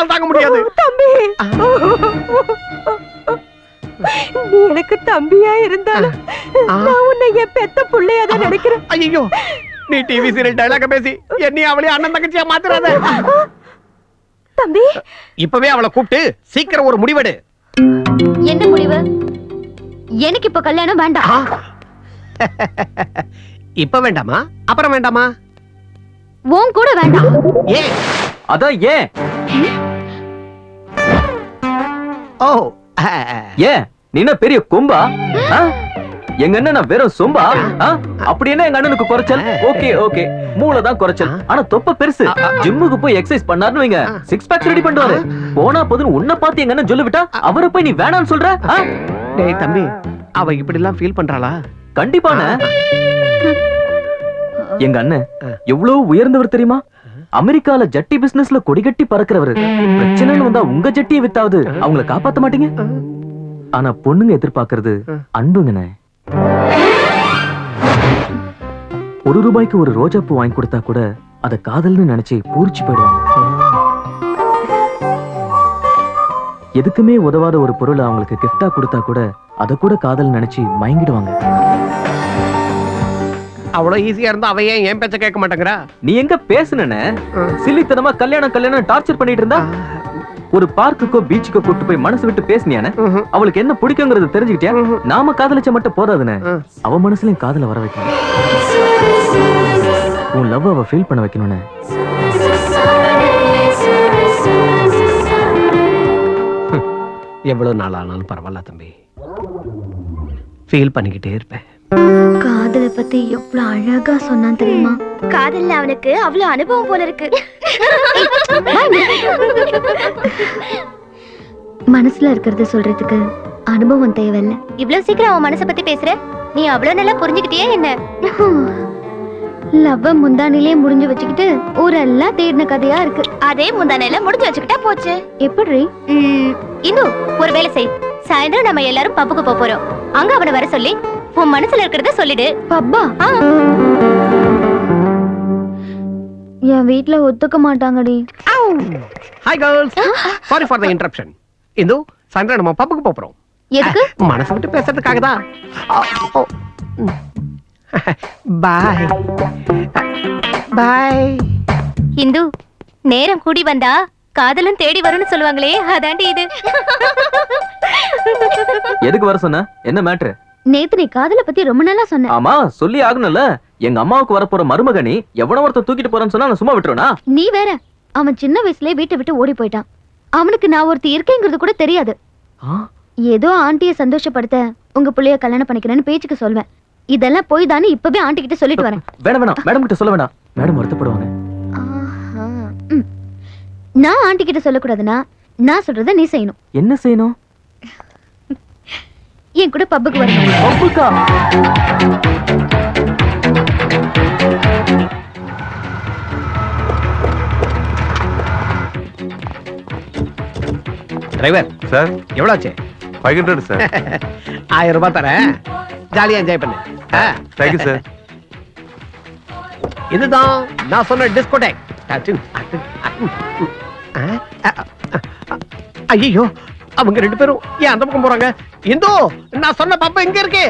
தாங்க முடியாது. தம்பி, நீ எனக்கு தம்பியா இருந்தாலும் நான் உன்னை என் பெத்த புள்ளையா தான் நினைக்கிறேன். ஐயோ, நீ டிவி சீரியல் டயலாக பேசி என்னையும் அவளே அண்ணன் தங்கச்சியா மாத்துறாத. தம்பி, இப்பவே அவளை கூப்பிட்டு சீக்கிரம் ஒரு முடிவெடு. என்ன முடிவு? எனக்கு இப்ப கல்யாணம் வேண்டாம். இப்ப வேண்டாமா? அப்புறம் வேண்டாமா? உன் கூட வேண்டாம். ஏன்? அதான் ஏன்? ஓ, ஏன் நீ என்ன பெரிய கொம்பா? எங்க அண்ணன் வெறும் சொம்பா? அப்படி என்ன எங்க அண்ணனுக்கு குறைச்சல்? ஓகே ஓகே, மூளை தான் குறைச்சல், ஆனா தொப்ப பெருசு. ஜிம்முக்கு போய் எக்ஸசைஸ் பண்ணாருன்னு வைங்க, 6 பேக்ஸ் ரெடி பண்ணுவாரு. போனா போதுன்னு உன்னை பார்த்து எங்க அண்ணன் சொல்லிவிட்டா அவரை போய் நீ வேணான்னு சொல்ற? டேய் தம்பி, அவ இப்படி எல்லாம் ஃபீல் பண்றாளா? கண்டிப்பான. எங்க அண்ணன் எவ்வளவு உயர்ந்தவர் தெரியுமா? அமெரிக்கால ஜட்டி பிசினஸ்ல கொடிகட்டி பறக்கிறவரு. பிரச்சனைன்னு வந்தா உங்க ஜட்டியை வித்தாவது அவங்கள காப்பாத்த மாட்டீங்க. ஆனா பொண்ணுங்க எதிர்பார்க்கறது அன்புங்கண்ணே. ரூபாய்க்கு ஒரு ரோஜா பூ வாங்கி கொடுத்தா கூட அதை காதல்னு நினைச்சு பூரிச்சு போயிடுவாங்க. எதுக்குமே உதவாத ஒரு பொருளை அவங்களுக்கு கிஃப்டா கொடுத்தா கூட அதை கூட காதல் நினைச்சு மயங்கிடுவாங்க. அவ்வளவு ஈஸியா இருந்தா அவ ஏன் பேச்ச கேட்க மாட்டேங்கிறா? நீ எங்க பேசுனே? சில்லித்தனமா கல்யாணம் டார்ச்சர் பண்ணிட்டு இருந்தா ஒரு பார்க்குக்கோ பீச்சுக்கோ கூட்டு போய் மனசு விட்டு பேசினியானே? அவளுக்கு என்ன பிடிக்குங்கிறது தெரிஞ்சுக்கிட்டியா? நாம காதலிச்ச மட்டும் போதாதுன்னு அவ மனசுலயும் காதல வர வைக்கணும். உன் லவ் அவ ஃபீல் பண்ண வைக்கணும்னு. எவ்வளவு நாள் ஆனாலும் பரவாயில்ல தம்பி, ஃபீல் பண்ணிக்கிட்டே இருப்பேன். காதலை பத்தி எவ்வளவு அழகா சொன்னான் தெரியுமா? காதல்ல அவனுக்கு அவ்வளவு அனுபவம் போல இருக்கு. மனசுல இருக்கிறத சொல்றதுக்கு அனுபவம் தேவையில்ல. இவ்வளவு சீக்கிரம் அவன் மனசை பத்தி பேசுற? நீ அவ்வளவு நல்லா புரிஞ்சுக்கிட்டியே என்ன? லவ்வ முந்தானிலே முடிஞ்சு வச்சுக்கிட்டு ஊரெல்லாம் தேடின கதையா இருக்கு. அதே முந்தானையில முடிஞ்சு வச்சுக்கிட்டா போச்சு. எப்படி? இன்னும் ஒரு வேலை செய். சாயந்தரம் நம்ம எல்லாரும் பப்புக்கு போறோம். அங்க அவனை வர சொல்லி உன் மனசுல இருக்கிறத சொல்லிடு. பப்பா? என் வீட்ல ஒத்துக்க மாட்டாங்கடி. Hi girls, sorry for the interruption. இந்து சாயந்தரம் நம்ம பப்புக்கு போறோம். எதுக்கு? மனசு விட்டு பேசுறதுக்காக தான். பாய் பாய். இந்து, நேரம் கூடி வந்தா காதலும் தேடி வரும்னு சொல்லுவாங்களே, அதாண்டி இது. எதுக்கு வர சொன்ன? என்ன மேட்ரு? நேத்து நீ காதல பத்தி ரொம்ப நல்லா சொன்ன. ஆமா, சொல்லி ஆகணும்ல. எங்க அம்மாவுக்கு வரப்போற மருமகனி எவனோ ஒருத்தர் தூக்கிட்டு போறேன்னு சொன்னா நான் சும்மா விட்டுருவனா? நீ வேற, அவன் சின்ன வயசுலயே வீட்டை விட்டு ஓடி போயிட்டான். அவனுக்கு நான் ஒருத்தி இருக்கேங்கிறது கூட தெரியாது. ஏதோ ஆண்டிய சந்தோஷப்படுத்த உங்க புள்ளைய கல்யாணம் பண்ணிக்கிறேன்னு பேச்சுக்கு சொல்வேன். இதெல்லாம் போய் தானே இப்பவே ஆண்டி கிட்ட சொல்லிட்டு வரேன். வேணாம், மேடம் கிட்ட சொல்ல வேண்டாம். மேடம் வருத்தப்படுவாங்க. நான் ஆண்டி கிட்ட சொல்லக்கூடாதுன்னா நான் சொல்றத நீ செய்யணும். என்ன செய்யணும்? என் கூட பப்புக்கு வரணும். பப்புக்கா? டிரைவர் சார், எவ்வளவு ஆச்சு? 500 சார். 1000 ரூபாய் தரேன், ஜாலியா என்ஜாய் பண்ணு. Thank you sir. இதுதான் நான் சொன்ன டிஸ்கோடேக். ஐயோ, அவங்க 2 பேரும் ஏன் அந்த பக்கம் போறாங்க? இந்து, நான் சொன்ன பப்பு எங்க இருக்கு?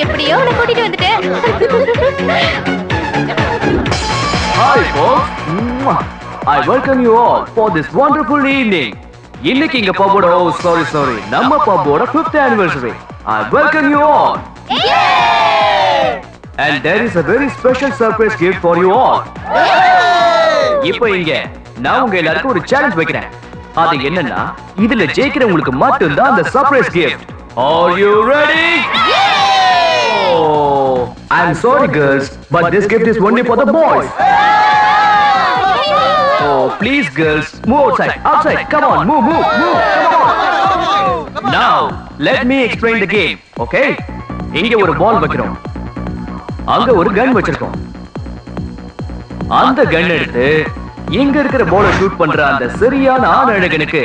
எப்படியோ உன்னை கூட்டிட்டு வந்துட்டேன். Hi folks, I welcome you all for this wonderful evening. இன்னைக்கு இங்க பப்போட sorry நம்ம பப்போட 5th anniversary. I welcome you all. And there is a very special surprise gift for you all. இப்போ இங்க நான் உங்க எல்லாருக்கும் ஒரு சேலஞ்ச் வைக்கிறேன். அது என்னன்னா, இதுல ஜெயிக்கிறவங்களுக்கு மட்டும் தான் அந்த surprise gift. Are you ready? Oh, I'm sorry girls, but this gift is only for the boys. Oh, please girls, move outside, come on, move, come on. Now, let me explain the game, okay? இங்க ஒரு பால் வைக்கிறோம், அங்க ஒரு கன் வச்சிருக்கோம். அந்த கன் எடுத்து இங்க இருக்கிற பாலை ஷூட் பண்ற அந்த சரியான ஆண் அழகனுக்கு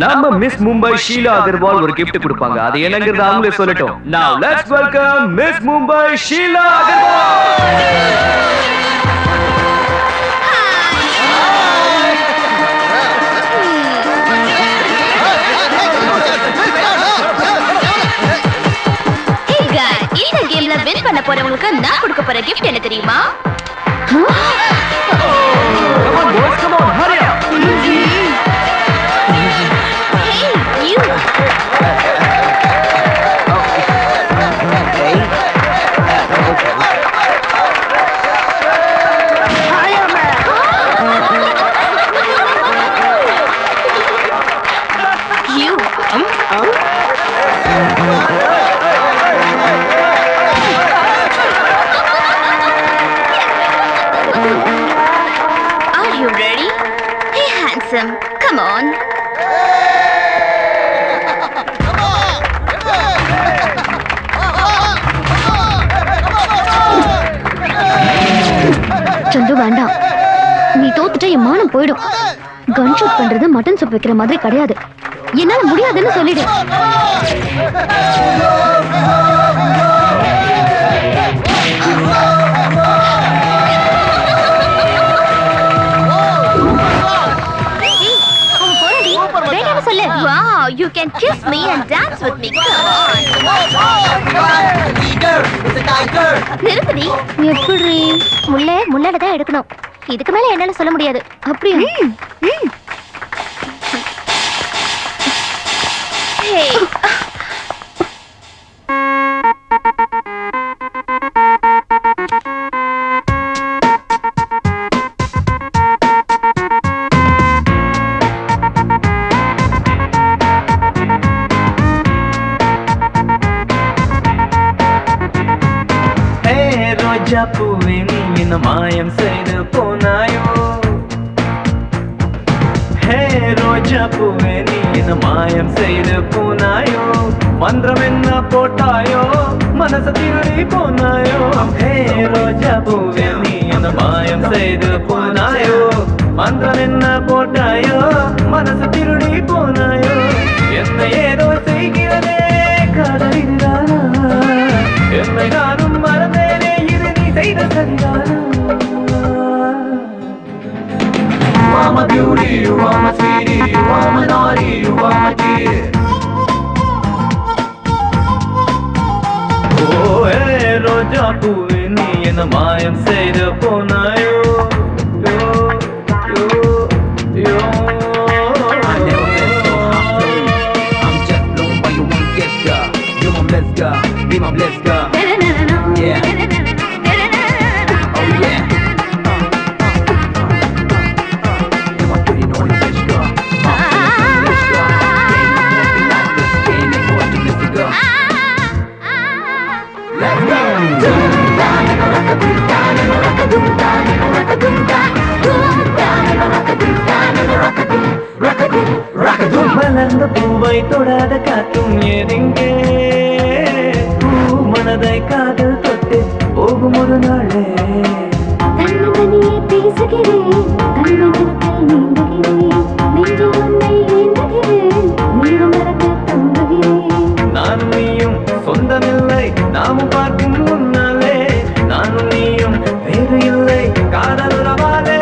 நம்ம மிஸ் மும்பை ஷீலா அகர்வால் ஒரு gift கொடுப்பாங்க. அது என்னங்கிறது அவங்களே சொல்லட்டும். Now let's welcome Miss Mumbai Sheila Agarwal. இந்த கேம்ல வின் பண்ண போறவங்களுக்கு நான் கொடுக்க போற gift என்ன தெரியுமா? Come on boys, come on, hurry up. You. Are you ready? Hey, handsome, come on. சந்து வேண்டாம், நீ தோத்துட்டா என் மானம் போயிடும். கன் ஷூட் பண்றது மட்டன் சூப் வைக்கிற மாதிரி கிடையாது. என்னால முடியாதுன்னு சொல்லிடு. சொல்லு. Wow, you can kiss me and dance with me. நிறுத்துடி. எப்படி? முள்ளட தான் எடுக்கணும். இதுக்கு மேல என்னால சொல்ல முடியாது. அப்படியே. Hey. பூவே நீ என்ன மாயம் செய்து போனாயோ, ஹே ரோஜா பூவே நீ என்ன மாயம் செய்து போனாயோ, மந்திரம் என்ன போட்டாயோ மனச திருடி போனாயோ, ஹே ரோஜா பூவே நீ என்ன மாயம் செய்து போனாயோ, மந்திரம் என்ன போட்டாயோ மனச திருடி போனாயோ, என்ன ஏதோ செய்கிறதே காதலிதானா, என்னை நானும் மறந்தேனே செய்த சரிதானா. You are my beauty, you are my sweetie, you are my naughty, you are my dear. Oh, hey, ரோஜா பூவே நீ என்ன மாயம் செய்து போனாயோ, யோ யோ யோ. I'm just blown by your one kiss, girl. You're my best girl, be my blessed girl. Yeah. மலர்ந்த பூவை தொடாத காற்றும் ஏதெங்கே, பூ மனதை காதல் தொட்டு போகும் ஒரு நாளே, தனியே பேசுகிறேன், கண்மணத்தில் நீந்துகிறேன், நெஞ்சில் உன்னை ஏந்துகிறேன், நீரும் மறக்க தங்குகிறேன். நானும் நீயும் சொந்தமில்லை நாமும் பார்க்கும் முன்னாலே, நானும் நீயும் வேறு இல்லை காதல் உறவாலே.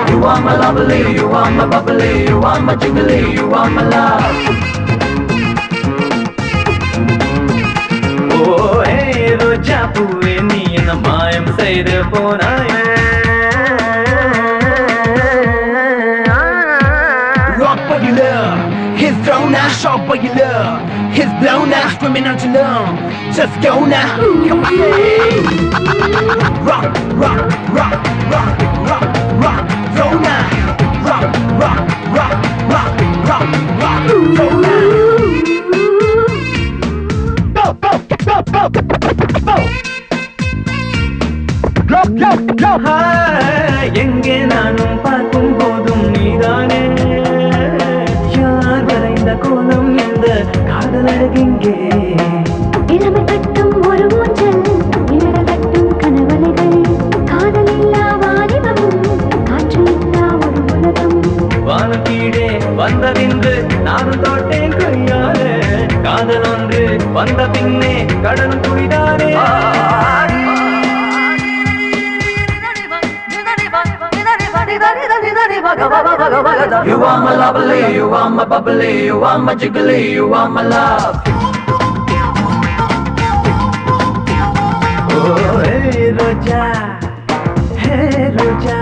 You are my lovely, you are my bubbly, you are my jiggly, you are my love. Oh, hey, ரோஜா பூவே நீ என்ன மாயம் செய்து போனாயே. Rock but you love, his thrown out, short but you love, his blown out, screaming out your love. Just go now, come on. Rock, rock, rock, rock, rock, rock, throw now. Rock, rock, rock, rock, rock, rock, throw now. Go, go, go, go, go. Go, go, go. எங்கே நானும் பார்க்கும் போதும் நீதானே, யார் வரைந்த கோலம் இந்த காதல் அழகிங்கே, இளமை கட்டும் ஒரு ஊஞ்சல், இளட கட்டும் கனவலைகள், காதல் இல்லா வாலிபமும், காற்று இல்லா ஒரு உலகம். வானம் கீழே வந்ததின்று நானும் தோட்டேன் கையாலே, காதல் ஒன்று வந்த பின்னே கடலும் துடிதானே. You are my lovely, you are my bubbly, you are my jiggly, you are my love. Oh, hey Roja, hey Roja,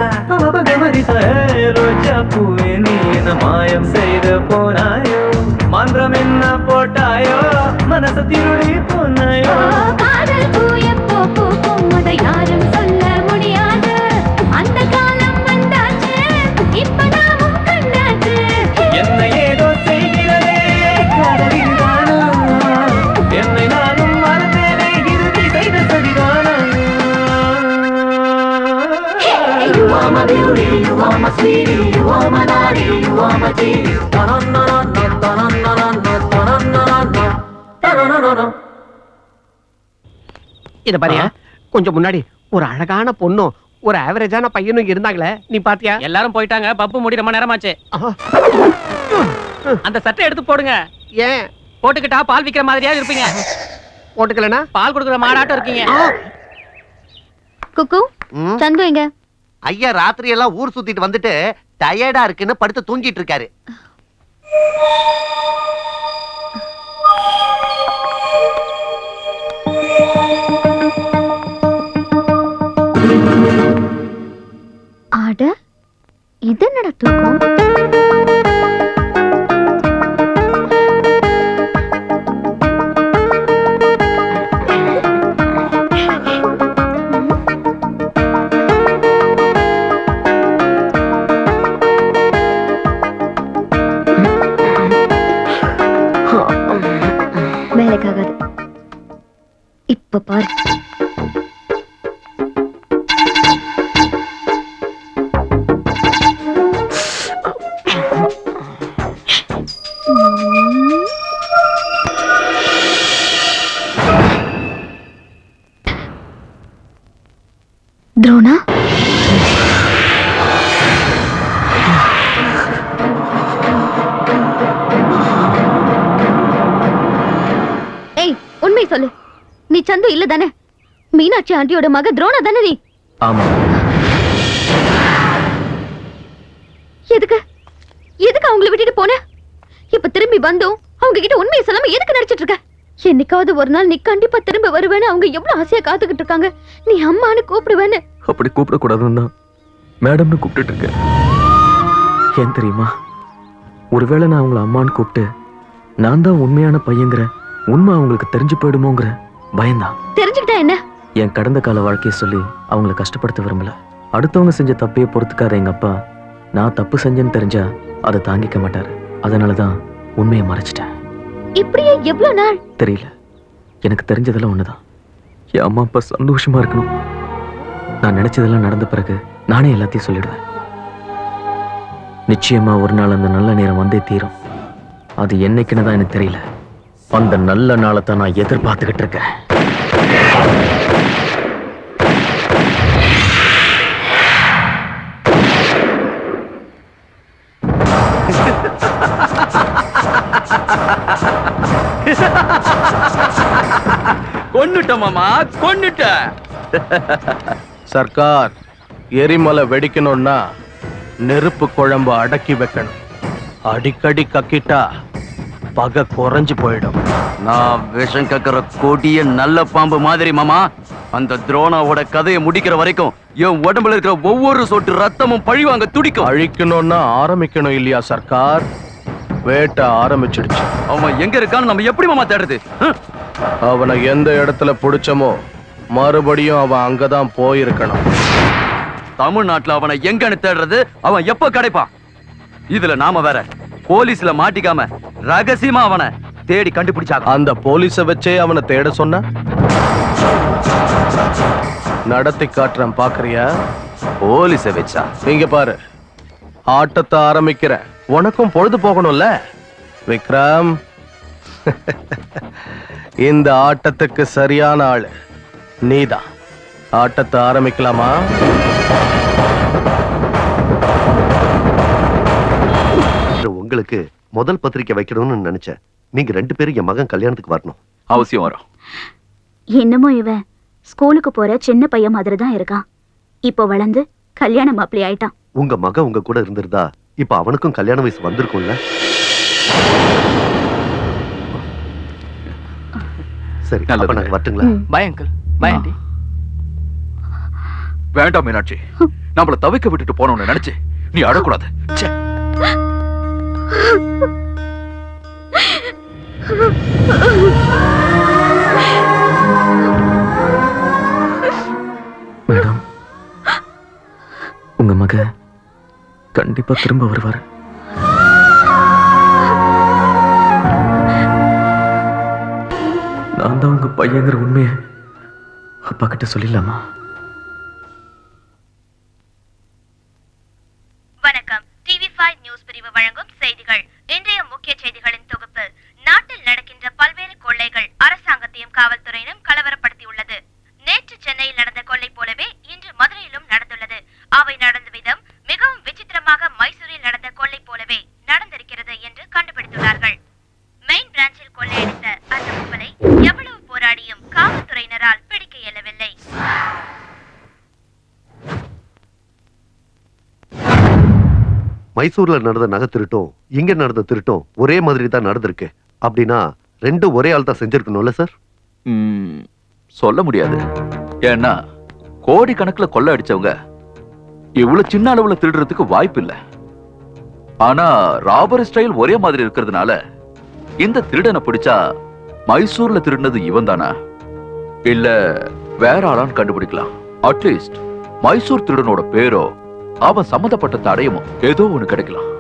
hey ரோஜா பூவே நீ என்ன மாயம் செய்து போனாயோ, மந்திரம் என்ன போட்டாயோ மனச திருடி போனாயோ. காதல் பூ எப்போ பூக்கும் அதை யாரும் சொல்ல முடியாது, அந்த காலம் வந்தாச்சு இப்ப நாமும் கண்டாச்சு. என்ன ஏதோ செய்கிறதே காதலிதானா, என்னை நானும் மறந்தேனே இறுதி செய்த சரிதானா. You are my beauty, you are my sweetie, you are my naughty, you are my dear. Ta-na-na-na-na, ta-na-na-na-na, ta-na-na-na-na, ta-na-na-na-na. இத பாரியா, கொஞ்சம் முன்னாடி ஒரு அழகான பொண்ணும் ஒரு ஆவரேஜான பையனும் இருந்தாங்களே, நீ பாத்தியா? எல்லாரும் போயிட்டாங்க, பப்பு மூடி ரொம்ப நேரமாச்சு. ஆஹா. அந்த சட்டை எடுத்து போடுங்க. ஏன் போட்டுக்கிட்டா பால் விக்கிற மாதிரியா இருப்பீங்க. போட்டுக்கலனா பால் கொடுக்குற மாடாட்டம் இருக்கீங்க. குக்கு சந்து எங்க? ஐயா ராத்திரி எல்லாம் ஊர் சுத்திட்டு வந்துட்டு டயர்டா இருக்குன்னு படுத்து தூங்கிட்டு இருக்காரு. ஆட இது என்னடா தூக்கம்? வேலைக்காகாது. இப்ப பாரு. துரோணா, ஏய் உண்மை சொல்லு, நீ சந்து இல்ல தானே? மீனாட்சி ஆண்டியோட மக துரோணா தானே நீ? ஆமா. எதுக்கு எதுக்கு அவங்கள விட்டுட்டு போன? இப்ப திரும்பி வந்தும் அவங்க கிட்ட உண்மையை சொல்லாம எதுக்கு நடிச்சிட்டு இருக்க? என்னைக்காவது ஒரு நாள் நீ கண்டிப்பா திரும்ப வருவேன்னு அவங்க எவ்வளவு ஆசையா காத்துக்கிட்டு இருக்காங்க. நீ அம்மான்னு கூப்பிடுவேன்னு. அப்படி கூப்பிடக்கூடாதுன்னு தான் மேடம்னு கூப்பிட்டு இருக்கேன். ஏன் தெரியுமா? ஒருவேளை நான் அவங்கள அம்மான்னு கூப்பிட்டு நான் தான் உண்மையான பையங்கிற உண்மை அவங்களுக்கு தெரிஞ்சு போயிடுமோங்கிற பயம்தான். தெரிஞ்சுக்கிட்டா என்ன? என் கடந்த கால வாழ்க்கையை சொல்லி அவங்கள கஷ்டப்படுத்த விரும்பல. அடுத்தவங்க செஞ்ச தப்பையே பொறுத்துக்காத எங்க அப்பா நான் தப்பு செஞ்சேன்னு தெரிஞ்சா அதை தாங்கிக்க மாட்டாரு. அதனாலதான் உண்மையை மறைச்சிட்டேன். இப்படியே எவ்வளவு நாள்? தெரியல. எனக்கு தெரிஞ்சதெல்லாம் ஒண்ணுதான், என் அம்மா அப்பா சந்தோஷமா இருக்கணும். நான் நினைச்சதெல்லாம் நடந்த பிறகு நானே எல்லாத்தையும் சொல்லிடுவேன். நிச்சயமா ஒரு நாள் அந்த நல்ல நேரம் வந்தே தீரும். அது என்னைக்குன்னு தான் எனக்கு தெரியல. அந்த நல்ல நாளை தான் நான் எதிர்பார்த்துக்கிட்டு இருக்கேன். கொன்னுட்ட மாமா, கொன்னுட்ட. சர்க்கார், எரிமலை வெடிக்கணும்னா நெருப்பு குழம்பு அடக்கி வைக்கணும். அடிக்கடி கக்கிட்டா பகை குறைஞ்சு போயிடும். நான் விஷம் கக்கிற கொடிய நல்ல பாம்பு மாதிரி மாமா. அந்த துரோணாவோட கதையை முடிக்கிற வரைக்கும் என் உடம்புல இருக்கிற ஒவ்வொரு சொட்டு ரத்தமும் பழிவாங்க துடிக்கும். அழிக்கணும்னா ஆரம்பிக்கணும் இல்லையா சர்க்கார்? வேட்டை ஆரம்பிச்சிடுச்சு. அவன் எங்க இருக்கான்னு நம்ம எப்படி மாமா தேடுறது? அவனை எந்த இடத்துல பிடிச்சமோ மறுபடியும் அவன் அங்கதான் போயிருக்கணும். தமிழ்நாட்டுல அவனை எங்கன்னு தேடுறது? அவன் எப்ப கிடைப்பான்? இதுல நாம வேற போலீஸ்ல மாட்டிக்காம ரகசியமா அவனை தேடி கண்டுபிடிச்சாங்க. அந்த போலீஸ வச்சே அவனை தேட சொன்ன நடத்தி காட்டுறேன், பாக்குறியா? போலீஸ வச்சா? இங்க பாரு, ஆட்டத்தை ஆரம்பிக்கிற உனக்கும் பொழுது போகணும்ல விக்ரம். இந்த ஆட்டத்துக்கு சரியான ஆளு நீதான். ஆட்டத்தை ஆரம்பிக்கலாமா? உங்களுக்கு முதல் பத்திரிக்கை வைக்கணும்னு நினைச்சேன். நீங்க 2 பேரும் என் மகன் கல்யாணத்துக்கு வரணும். அவசியம் வரும். என்னமோ இவன் ஸ்கூலுக்கு போற சின்ன பையன் மாதிரி தான் இருக்கான். இப்போ வளர்ந்து கல்யாண மாப்பிள்ளை ஆயிட்டான். உங்க மகன் உங்க கூட இருந்திருந்தா இப்ப அவனுக்கும் கல்யாண வயசு வந்திருக்கும்ல. சரி, அப்ப நாங்க வரட்டுங்களா? Bye uncle, bye aunty. வேண்டாம் மீனாட்சி, நம்மள தவிக்க விட்டுட்டு போனோம்னு நினைச்சு நீ அழக்கூடாது. மேடம், உங்க மக கண்டிப்பா திரும்ப வருவாரு. நான் தான் உங்க பையங்கிற உண்மையை அப்பா கிட்ட சொல்லிடலாமா? வணக்கம். TV5 நியூஸ் பிரிவு வழங்கும் செய்திகள். இன்றைய முக்கிய செய்திகளின் தொகுப்பு. நாட்டில் நடக்கின்ற பல்வேறு கொள்ளைகள் அரசாங்கத்தையும் காவல்துறையினும் கலவரப்படுத்தியுள்ளது. நிஜமாக மைசூரில் நடந்த கொள்ளை போலவே நடந்திருக்கிறது என்று கண்டுபிடித்துள்ளார்கள். மெயின் பிரான்ச்சில் கொள்ளையடித்த அந்த கும்பலை எவ்வளவு போராடியும் காவல்துறையினரால் பிடிக்க இயலவில்லை. மைசூர்ல நடந்த நகை திருட்டும் இங்க நடந்த திருட்டும் ஒரே மாதிரி தான் நடந்திருக்கு. அப்படின்னா ரெண்டும் ஒரே ஆள் தான் செஞ்சிருக்கணும்ல சார்? சொல்ல முடியாது. ஏன்னா கோடி கணக்குல கொள்ள அடிச்சவங்க இவ்வளவு சின்ன அளவுல திருடுறதுக்கு வாய்ப்பு இல்ல. ஆனா ராபரி ஸ்டைல் ஒரே மாதிரி இருக்கிறதுனால இந்த திருடனை பிடிச்சா மைசூர்ல திருடினது இவன் தானா இல்ல வேற ஆளான்னு கண்டுபிடிக்கலாம். அட்லீஸ்ட் மைசூர் திருடனோட பேரோ அவன் சம்பந்தப்பட்ட தடயமோ ஏதோ ஒண்ணு கிடைக்கலாம்.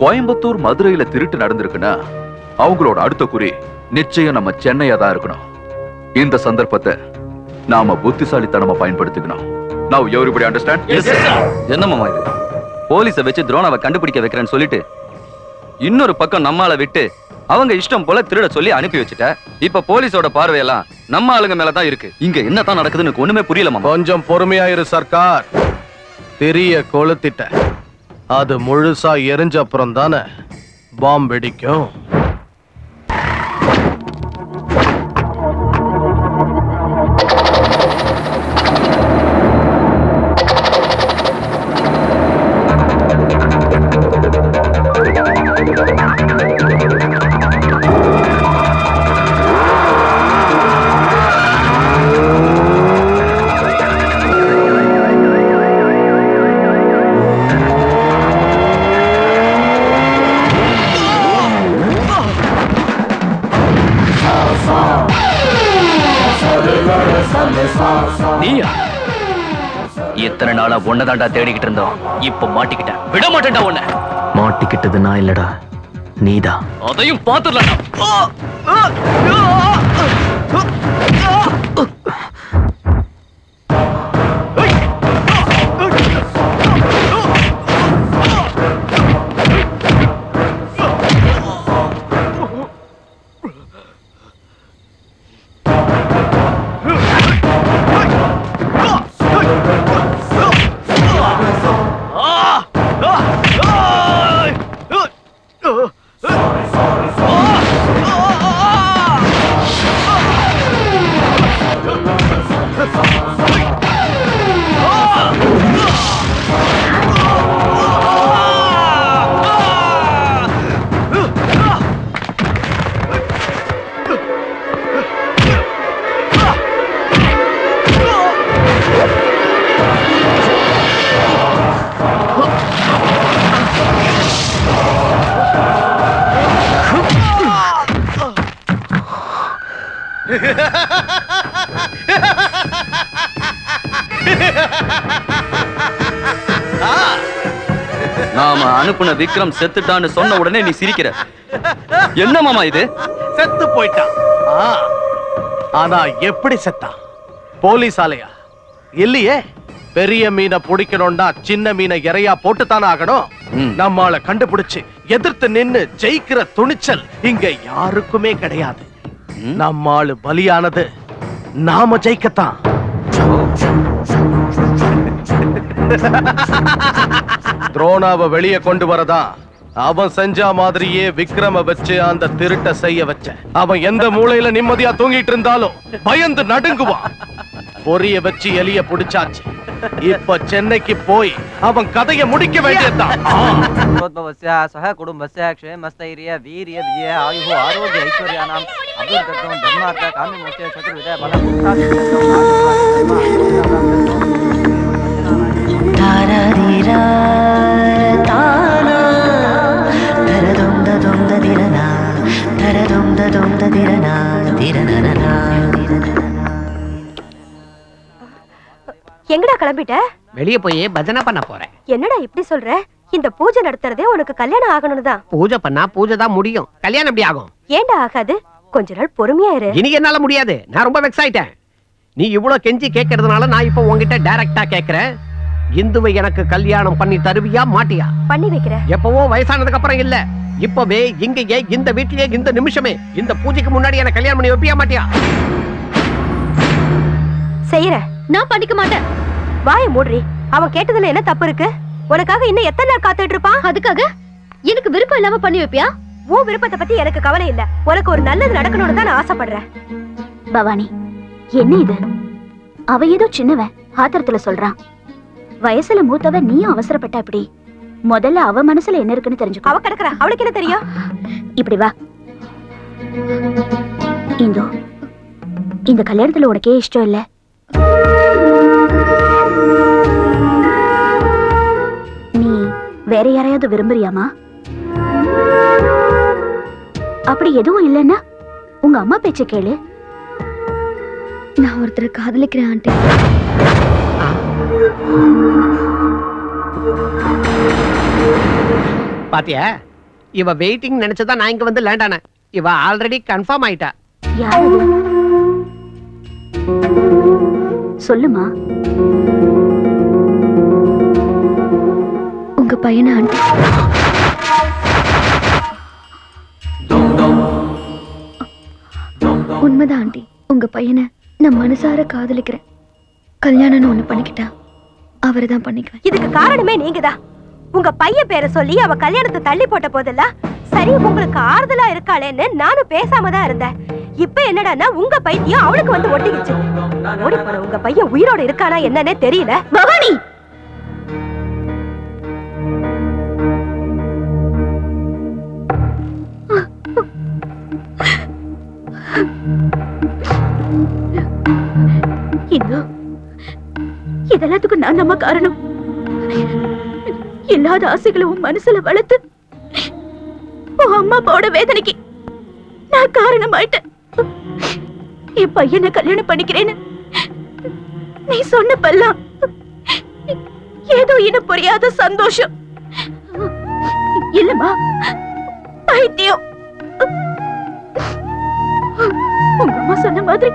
கோயம்புத்தூர் மதுரையில திருட்டு நடந்திருக்குன்னா அவங்களோட அடுத்த குறி நிச்சயம் நம்ம சென்னையா தான் இருக்கணும். இந்த சந்தர்ப்பத்தை நாம புத்திசாலித்தனமா பயன்படுத்திக்கணும். Now everybody understand? Yes sir. என்னம்மா இது? போலீஸை வச்சு துரோணாவை கண்டுபிடிக்க வைக்கிறேன்னு சொல்லிட்டு இன்னொரு பக்கம் நம்மால விட்டு அவங்க இஷ்டம் போல திருட சொல்லி அனுப்பி வச்சுட்ட. இப்ப போலீஸோட பார்வையெல்லாம் நம்ம ஆளுங்க மேலதான் இருக்கு. இங்க என்னதான் நடக்குதுன்னு ஒண்ணுமே புரியலமா. கொஞ்சம் பொறுமையாயிரு சர்க்கார். தெரிய கொளுத்திட்ட, அது முழுசா எரிஞ்ச அப்புறம் தானே பாம்பு வெடிக்கும். நீயா? எத்தனை நாளா ஒன்னதாண்டா தேடிக்கிட்டு இருந்தோம். இப்ப மாட்டிக்கிட்டேன். விட மாட்டேன்டா உன்னை. மாட்டிக்கிட்டது நான் இல்லடா, நீதான். அதையும் பாத்துடலாம். நாம அனுப்புன விக்ரம் செத்துட்டான்னு சொன்ன உடனே நீ சிரிக்கிற. என்ன மாமா இது? செத்து போயிட்டான். ஆனா எப்படி செத்தான்? போலீஸ் ஆலையா? இல்லையே. பெரிய மீனை பிடிக்கணும்னா சின்ன மீனை இறையா போட்டுத்தானே ஆகணும். நம்மால கண்டுபிடிச்சு எதிர்த்து நின்னு ஜெயிக்கிற துணிச்சல் இங்க யாருக்குமே கிடையாது. நம்மாளு பலியானது நாம ஜெயிக்கத்தான். துரோணாவை வெளியே கொண்டு வரதா அவன் செஞ்ச மாதிரியே விக்ரம வச்சு அந்த திருட்ட செய்ய வச்ச. அவன் எந்த மூலையில நிம்மதியா தூங்கிட்டு இருந்தாலும் பயந்து நடுங்குவான். பொரிய வச்சு எலிய புடிச்சாச்சு. இப்ப சென்னைக்கு போய் அவன் கதையை முடிக்க வேண்டியதுதான். சக குடும்பஸ்ய க்ஷேமஸ்தைரிய வீரிய விஜய ஆயுः ஆரோக்கிய ஐஸ்வர்யானாம் அபிவிருத்தம் தர்மார்த்த காமியமோட்ச சதுர்வித பலம் தாரதிரா தானா தரதும்த தும்த திரனா தரதும்த தும்த திரனா திரனனா. எங்கடா கிளம்பிட்ட? வெளியே போய் பஜனை பண்ண போறேன். என்னடா இப்படி சொல்ற? இந்த பூஜை நடத்துறதே உனக்கு கல்யாணம் ஆகணும்னு தான். பூஜை பண்ணா பூஜை தான் முடியும், கல்யாணம் எப்படி ஆகும்? ஏன்டா ஆகாது? கொஞ்ச நாள் பொறுமையா இரு. இன்னைக்கு என்னால முடியாது. நான் ரொம்ப வெக்ஸ் ஆயிட்டேன். நீ இவ்வளவு கெஞ்சி கேட்கறதுனால நான் இப்ப உன்கிட்ட டைரக்டா கேட்கிறேன். இந்துவை எனக்கு கல்யாணம் பண்ணி தருவியா மாட்டியா? பண்ணி வைக்கிறேன். எப்பவோ வயசானதுக்கு அப்புறம் இல்ல, இப்பவே இங்கேயே இந்த வீட்லயே இந்த நிமிஷமே இந்த பூஜைக்கு முன்னாடி எனக்கு கல்யாணம் பண்ணி வைப்பியா மாட்டியா? செய்யறேன். நான் பண்ணிக்க மாட்டேன். வாயை மூடுறி. அவன் கேட்டதுல என்ன தப்பு இருக்கு? உனக்காக இன்னும் எத்தனை நாள் காத்துட்டு இருப்பான்? அதுக்காக எனக்கு விருப்பம் இல்லாம பண்ணி வைப்பியா? உன் விருப்பத்தை பத்தி எனக்கு கவலை இல்ல. உனக்கு ஒரு நல்லது நடக்கணும்னு தான் நான் ஆசைப்படுறேன். பவானி, என்ன இது? அவ ஏதோ சின்னவன் ஆத்திரத்துல சொல்றான். வயசுல மூத்தவன் நீயும் அவசரப்பட்ட இப்படி. முதல்ல அவ மனசுல என்ன இருக்குன்னு தெரிஞ்சுக்கோ. அவ கிடக்குறா, அவளுக்கு என்ன தெரியும்? இப்படி வா இந்தோ, இந்த கல்யாணத்துல உனக்கே இஷ்டம் இல்ல. நீ வேற யாரையாவது விரும்புறியாமா? அப்படி எதுவும் இல்லைன்னா உங்க அம்மா பேச்ச கேளு. நான் ஒருத்தரை காதலிக்கிறேன் ஆண்டி. பாத்தியா, இவ வெயிட்டிங் நினைச்சதா நான் இங்க வந்து லேண்ட் ஆனேன். இவ ஆல்ரெடி கன்ஃபார்ம் ஆயிட்டா. யாரு? சொல்லுமா. உங்க பையனை ஆண்டி. உண்மைதான் ஆண்டி, உங்க பையனை நான் மனசார காதலிக்கிறேன். கல்யாணம்னு ஒண்ணு பண்ணிக்கிட்டா அவரை தான் பண்ணிக்குவேன். இதுக்கு காரணமே நீங்கதான். உங்க பையன் பேரை சொல்லி அவ கல்யாணத்தை தள்ளி போட்ட போதெல்லாம் சரி உங்களுக்கு ஆறுதலா இருக்காளேன்னு நானும் பேசாம தான் இருந்தேன். இப்ப என்னடான்னா உங்க பைத்தியம் அவளுக்கு வந்து ஒட்டிக்கிச்சு. ஓடி போன உங்க பையன் உயிரோட இருக்கானா என்னன்னே தெரியல. பவானி, இதெல்லாத்துக்கும் நான் நம்ம காரணம். இல்லாத ஆசைகளை உன் மனசுல வளர்த்து உன் அம்மா அப்பாவோட வேதனைக்கு நான் காரணம் ஆயிட்டேன். என் பையனை கல்யாணம் பண்ணிக்கிறேன்னு நீ சொன்னப்பெல்லாம் ஏதோ இனம் புரியாத சந்தோஷம். இல்லம்மா, பைத்தியம். உங்க அம்மா சொன்ன மாதிரி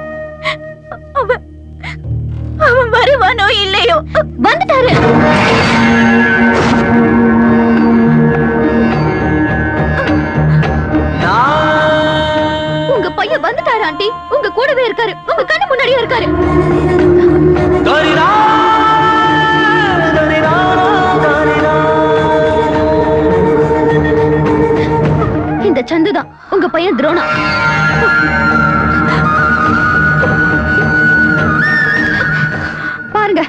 அவன் வருவானோ இல்லையோ, வந்துட்டாரு. உங்க பையன் வந்துட்டாரு ஆண்டி. உங்க கூடவே இருக்காரு, உங்க கண்ணு முன்னாடியே இருக்காரு. இந்த சந்துதான் உங்க பையன் துரோணா. பாருங்க.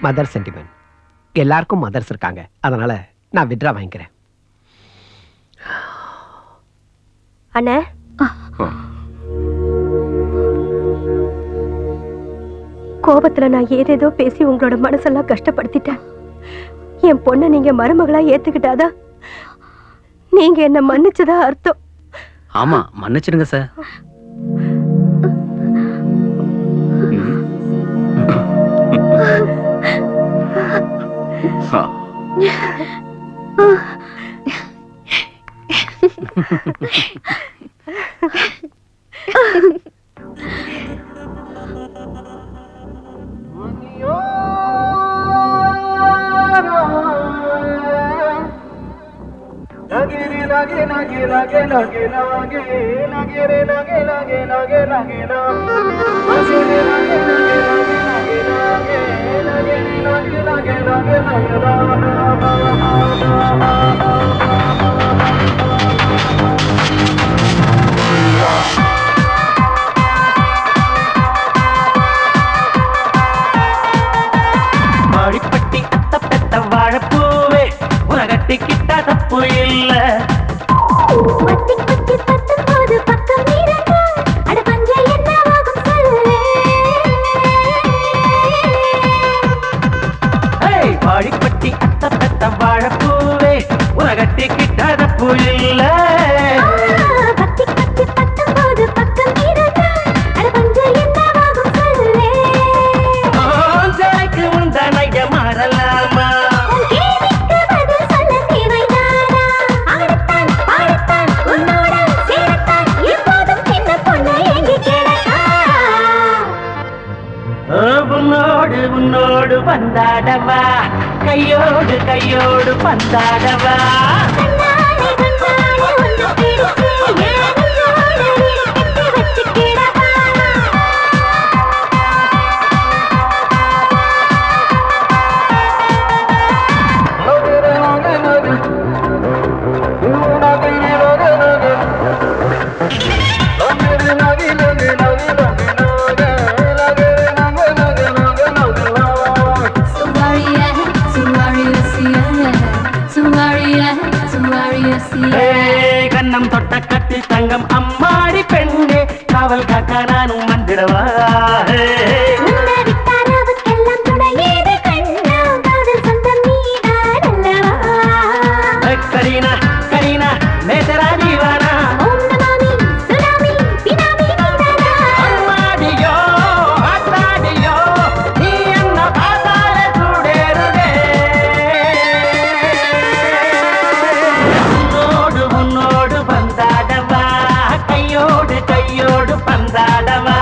Mother sentiment. எல்லாருக்கும் மதர்ஸ் இருக்காங்க, அதனால நான் வித்ரா வாங்கிக்கிறேன். அண்ணே, கோபத்துல நான் ஏதேதோ பேசி உங்களோட மனசெல்லாம் கஷ்டப்படுத்திட்டேன். என் பொண்ணை நீங்க மருமகளா ஏத்துக்கிட்டாதான் நீங்க என்ன மன்னிச்சதா அர்த்தம். ஆமா, மன்னிச்சிடுங்க சார். உன்னோடு வந்தாடவா கையோடு கையோடு பந்தாடவா கண்ணம் தொட்ட கட்டு தங்கம் அம்மாடி பெண்ணே காவல் காக்க நானும் வந்துடவா கரீனா கரீனா மேசரா ஜீவானா அம்மாடியோ ஆத்தாடியோ நீ என்ன பார்த்தால சுடேருடே உன்னோடு பந்தாடவா கையோடு கையோடு பந்தாடவா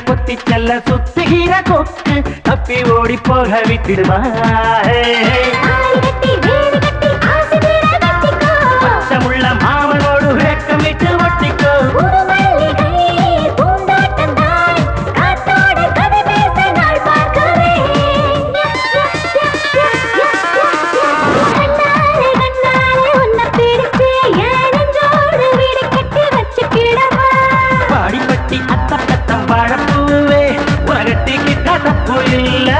கொத்தி செல்ல சுத்துகிற கொக்கு தப்பி ஓடி போக விட்டுடுமா பச்சமுள்ள மாமனோடு வேக்கம் விட்டு ஒட்டிக்கோ பாடிப்பட்டி அத்தம் வாழப்பூவே உலகத்திக்கிட்ட தப்பு இல்லை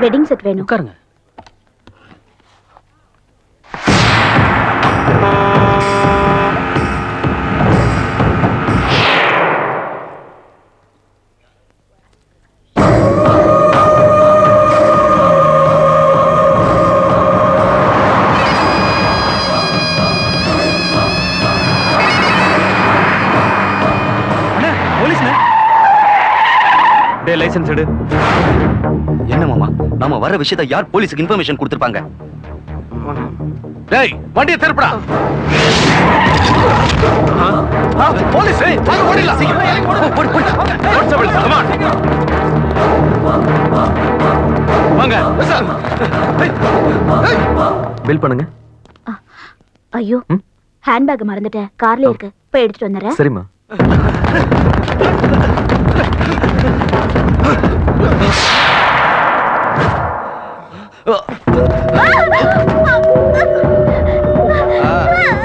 வெட்டிங் செட் வேணும். உட்காருங்க. லைசன்ஸ் எடு. என்ன மாமா நாம வர விஷயத்தை யார் போலீஸுக்கு இன்ஃபர்மேஷன் கொடுத்திருப்பாங்க? டேய் வண்டியை திருப்புடா. போலீஸ் வாங்க ஓடிடலாம். போடு போடு. Constable come on. வாங்க சார். பில் பண்ணுங்க. ஐயோ ஹேண்ட்பேக் மறந்துட்டேன். கார்ல இருக்கு, போய் எடுத்துட்டு வந்துறேன். சரிம்மா.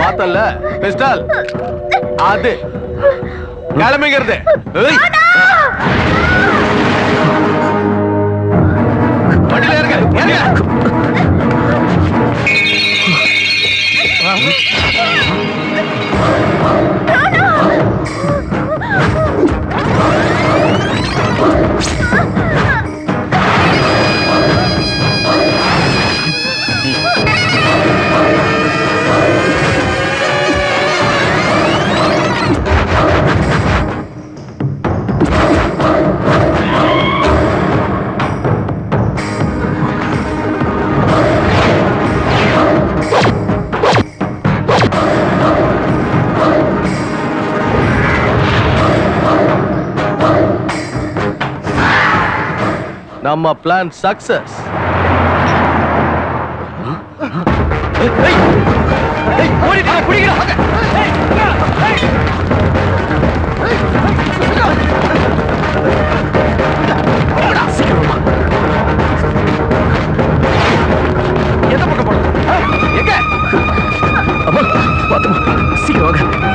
பார்த்தல்ல பிஸ்டல் அது கிளம்பிங்கிறது. வண்டியில இருங்க நம்ம பிளான் சக்சஸ்.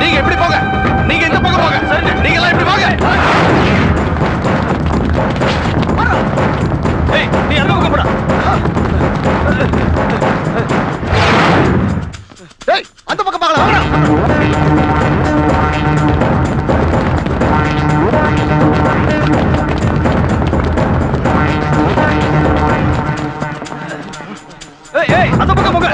நீங்க எப்படி போங்க, நீங்க இந்த பக்கம் போங்க, நீங்க எல்லாம் எப்படி போங்க. நீ அந்த பக்கம் போடா. அந்த பக்கம் பார்க்கலாம். அந்த பக்கம் போங்க.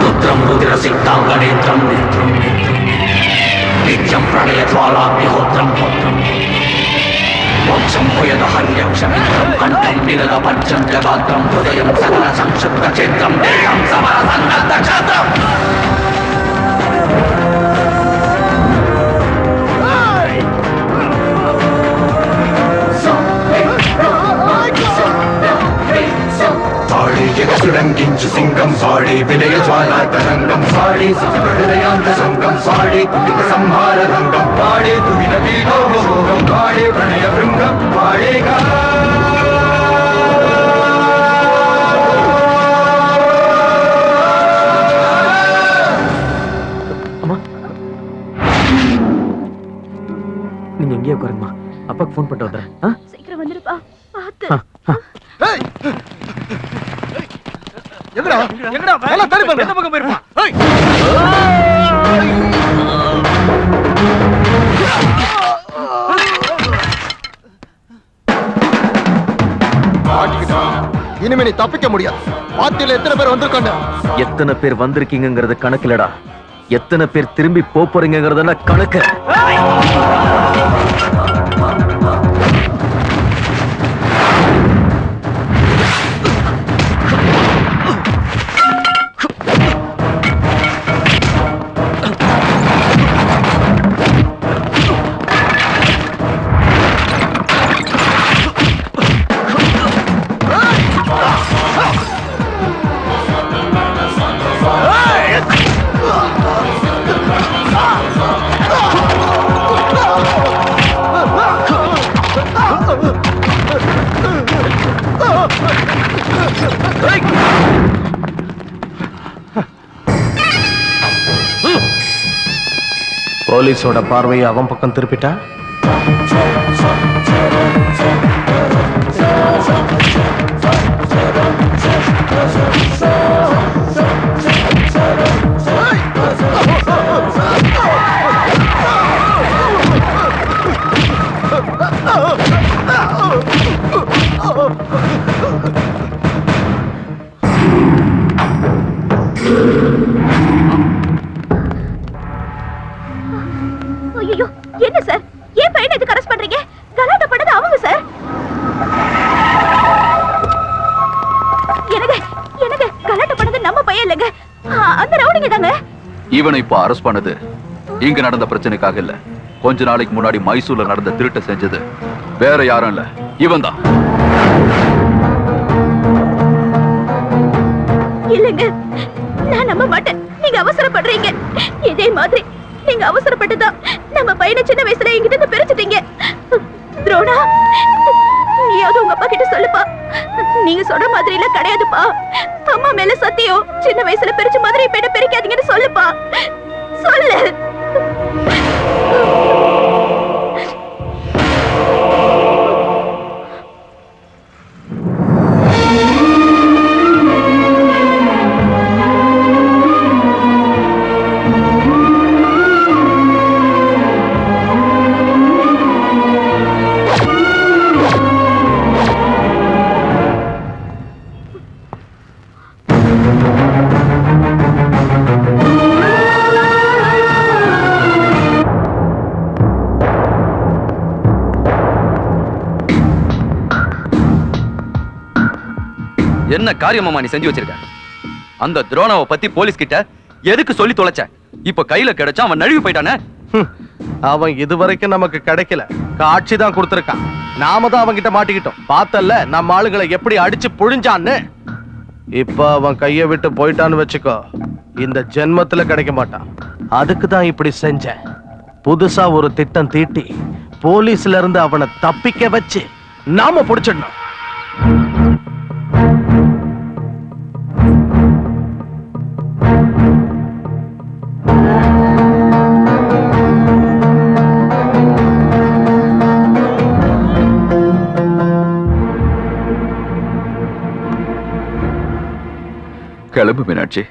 रुद्रं रुद्रसिक्ताङ्गनेत्रं नेत्रं नित्यं प्रणयज्वालाग्निहोत्रं होत्रं वंशं भुयदहन्यक्षमित्रं कण्ठं निरलपञ्चं जगात्रं हृदयं सकलसंक्षिप्तचेत्रं देहं समरसन्नद्धक्षेत्रम् జగసుడంకించు సింగం సాడి విలయ జ్వాలా తరంగం సాడి హృదయాంత శంకం సాడి కుటిక సంహార రంగం పాడే తుహిన వీడోగం పాడే ప్రణయ భృంగం పాడేగా நீங்க எங்கேயே உட்காருங்கம்மா, அப்பாக்கு ஃபோன் பண்ணிட்டு வந்துடுறேன். சீக்கிரம் வந்துருப்பா, பார்த்து. எங்கடா எங்கடா எல்லாம் தேடி பாருங்க, எந்த பக்கம் போயிருப்பான். இனிமே நீ தப்பிக்க முடியாது. பாத்தியில எத்தனை பேர் வந்திருக்காங்க? எத்தனை பேர் வந்திருக்கீங்கிறது கணக்கிலடா, எத்தனை பேர் திரும்பி போறீங்கிறதுனா கணக்கு. போலீஸோட பார்வையை அவன் பக்கம் திருப்பிட்டா ஐயோ, என்ன சார், ஏன் பையனை இதுக்கு அரெஸ்ட் பண்றீங்க? கலாட்டா பண்ணது அவங்க சார். எனக்கு கலாட்டா பண்ணது நம்ம பையன் இல்லைங்க, அந்த ரவுடிங்க தாங்க. இவனை இப்ப அரெஸ்ட் பண்ணது இங்க நடந்த பிரச்சனைக்காக இல்ல, கொஞ்ச நாளைக்கு முன்னாடி மைசூர்ல நடந்த திருட்ட செஞ்சது வேற யாரும் இல்ல, இவன் தான். இல்லைங்க, நான் நம்ப மாட்டேன். நீங்க அவசரப்படுறீங்க. இதே மாதிரி நீங்க அவசரப்பட்டுதான் நம்ம பையனை சின்ன வயசுல என்கிட்ட இருந்து பிரிச்சுட்டீங்க. துரோணா, நீயாவது உங்க அப்பா கிட்ட சொல்லுப்பா. நீங்க சொல்ற மாதிரி எல்லாம் கிடையாதுப்பா. அம்மா மேல சத்தியம், சின்ன வயசுல பிரிச்ச மாதிரி இப்ப என்ன பிரிக்காதீங்கன்னு சொல்லுப்பா, சொல்லு. என்ன காரியமாமா நீ செஞ்சு வச்சிருக்க? அந்த துரோணாவை பத்தி போலீஸ் கிட்ட எதுக்கு சொல்லி தொலைச்ச? இப்ப கையில கிடைச்சா அவன் நழுவி போயிட்டானே. அவன் இதுவரைக்கும் நமக்கு கிடைக்கல, காட்சி தான் கொடுத்திருக்கான். நாம தான் அவன் கிட்ட மாட்டிக்கிட்டோம். பார்த்தல்ல நம்ம ஆளுங்களை எப்படி அடிச்சு புழிஞ்சான்னு. இப்ப அவன் கைய விட்டு போயிட்டான்னு வச்சுக்கோ, இந்த ஜென்மத்துல கிடைக்க மாட்டான். அதுக்கு தான் இப்படி செஞ்சேன். புதுசா ஒரு திட்டம் தீட்டி போலீஸ்ல இருந்து அவனை தப்பிக்க வச்சு நாம புடிச்சிடணும். கிளம்பு மீனாட்சி,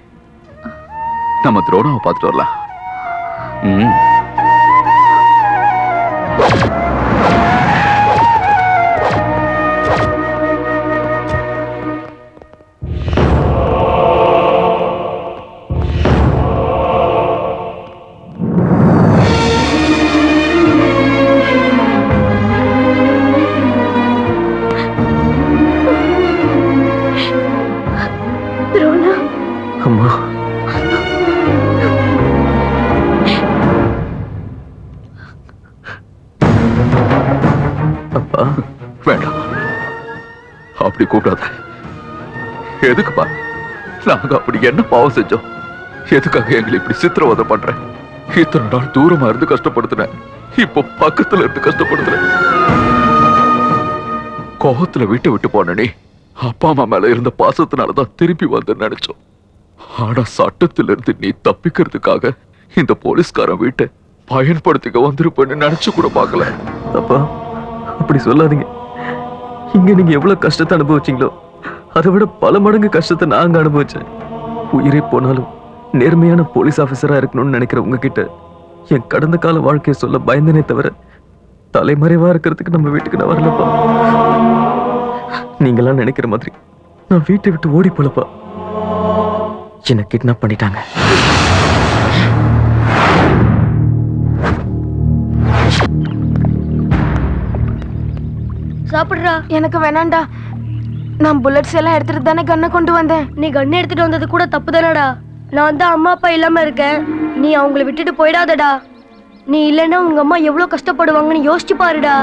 நம்ம துரோணாவை பார்த்துட்டு வரலாம். அம்மா, அப்பா வேண்டாம், அப்படி கூப்பிடாத. எதுக்குப்பா? நாங்க அப்படி என்ன பாவம் செஞ்சோம்? எதுக்காக எங்களை இப்படி சித்திரவதை பண்ற? இத்தனை நாள் தூரமா இருந்து கஷ்டப்படுத்தின, இப்போ பக்கத்துல இருந்து கஷ்டப்படுத்துறேன். கோபத்துல வீட்டை விட்டு போன நீ அப்பா அம்மா மேல இருந்த பாசத்தினாலதான் திருப்பி வந்து நினைச்சோம். ஆனா சட்டத்திலிருந்து நீ தப்பிக்கிறதுக்காக இந்த போலீஸ்காரன் வீட்டை பயன்படுத்திக்க வந்திருப்பேன்னு நினைச்சு கூட பார்க்கல. அப்பா, அப்படி சொல்லாதீங்க. இங்க நீங்க எவ்வளவு கஷ்டத்தை அனுபவிச்சீங்களோ அதை விட பல மடங்கு கஷ்டத்தை நாங்க அனுபவிச்சேன். உயிரே போனாலும் நேர்மையான போலீஸ் ஆபீசரா இருக்கணும்னு நினைக்கிற உங்ககிட்ட என் கடந்த கால வாழ்க்கையை சொல்ல பயந்தனே தவிர தலைமறைவா இருக்கிறதுக்கு நம்ம வீட்டுக்கு நான் வரலப்பா. நீங்களாம் நினைக்கிற மாதிரி நான் வீட்டை விட்டு ஓடி போலப்பா. என்ன கிட்னாப் பண்ணிட்டாங்க. சாப்பிடுறா. எனக்கு வேணாண்டா. நான் புல்லட்ஸ் எல்லாம் எடுத்துட்டு தானே கண்ணை கொண்டு வந்தேன். நீ கண்ணை எடுத்துட்டு வந்தது கூட தப்பு தானடா. நான் தான் அம்மா அப்பா இல்லாம இருக்கேன். நீ அவங்கள விட்டுட்டு போயிடாதடா. நீ இல்லைன்னா உங்க அம்மா எவ்வளவு கஷ்டப்படுவாங்கன்னு யோசிச்சு பாருடா.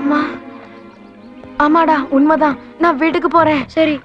அம்மா, ஆமாடா, உண்மைதான். நான் வீட்டுக்கு போறேன். சரி.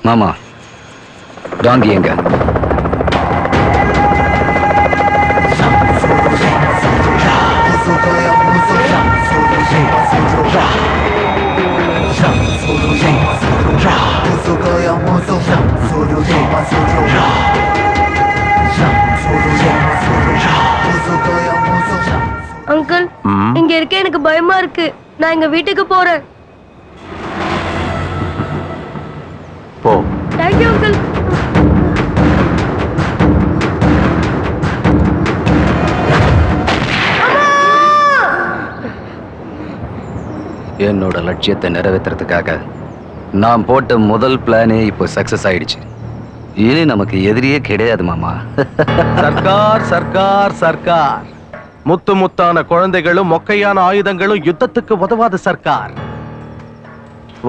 மாமா, டாங்கி எங்க? அங்கிள், இங்க இருக்க எனக்கு பயமா இருக்கு. நான் எங்க வீட்டுக்கு போறேன். போ. Thank you, uncle. என்னோட லட்சியத்தை நிறைவேற்றுறதுக்காக நான் போட்ட முதல் பிளானே இப்போ சக்சஸ் ஆயிடுச்சு. இனி நமக்கு எதிரியே கிடையாது மாமா. சர்க்கார் சர்க்கார் சர்க்கார். முத்து முத்தான குழந்தைகளும் மொக்கையான ஆயுதங்களும் யுத்தத்துக்கு உதவாத சர்க்கார்.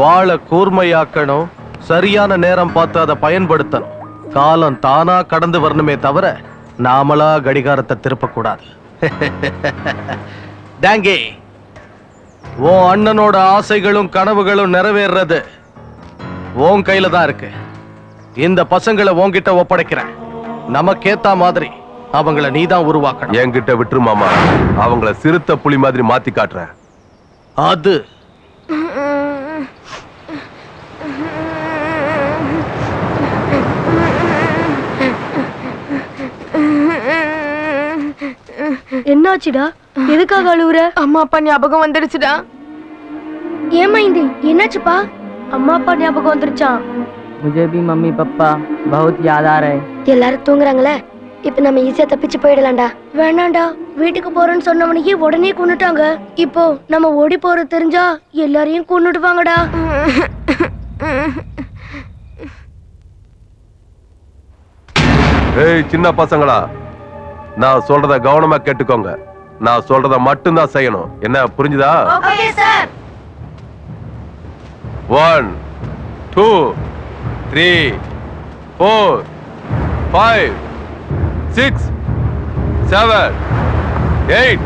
வாழை கூர்மையாக்கணும், சரியான நேரம் பார்த்து அதை பயன்படுத்தணும். காலம் தானா கடந்து வரணுமே தவிர நாமளா கடிகாரத்தை திருப்பக்கூடாது. டாங்கி, உன் அண்ணனோட ஆசைகளும் கனவுகளும் நிறைவேறது உன் கையில தான் இருக்கு. இந்த பசங்களை உன்கிட்ட ஒப்படைக்கிறேன். நமக்கேத்த மாதிரி அவங்கள நீதான் உருவாக்கணும். என்கிட்ட விட்டுரு மாமா, அவங்கள சிறுத்தை புலி மாதிரி மாத்தி காட்டுறேன். அது என்னாச்சுடா? எதுக்காக அழுவுற? அம்மா அப்பா ஞாபகம் வந்துருச்சுடா. ஏமா இந்த என்னாச்சுப்பா? அம்மா அப்பா ஞாபகம் வந்துருச்சா? मुझे भी मम्मी पापा बहुत याद आ रहे. எல்லாரும் தூங்குறாங்களே, இப்ப நம்ம ஈஸியா தப்பிச்சு போயிடலாம்டா. வேணாண்டா, வீட்டுக்கு போறேன்னு சொன்னவனையே உடனே கொன்னுட்டாங்க. இப்போ நம்ம ஓடி போறது தெரிஞ்சா எல்லாரையும் கொன்னுடுவாங்கடா. ஏய் சின்ன பசங்களா, நான் சொல்றத கவனமா கேட்டுக்கோங்க. நான் சொல்றத மட்டும்தான் செய்யணும். என்ன புரிஞ்சுதா? Okay sir. 1 2 3 4 5 6 7 8.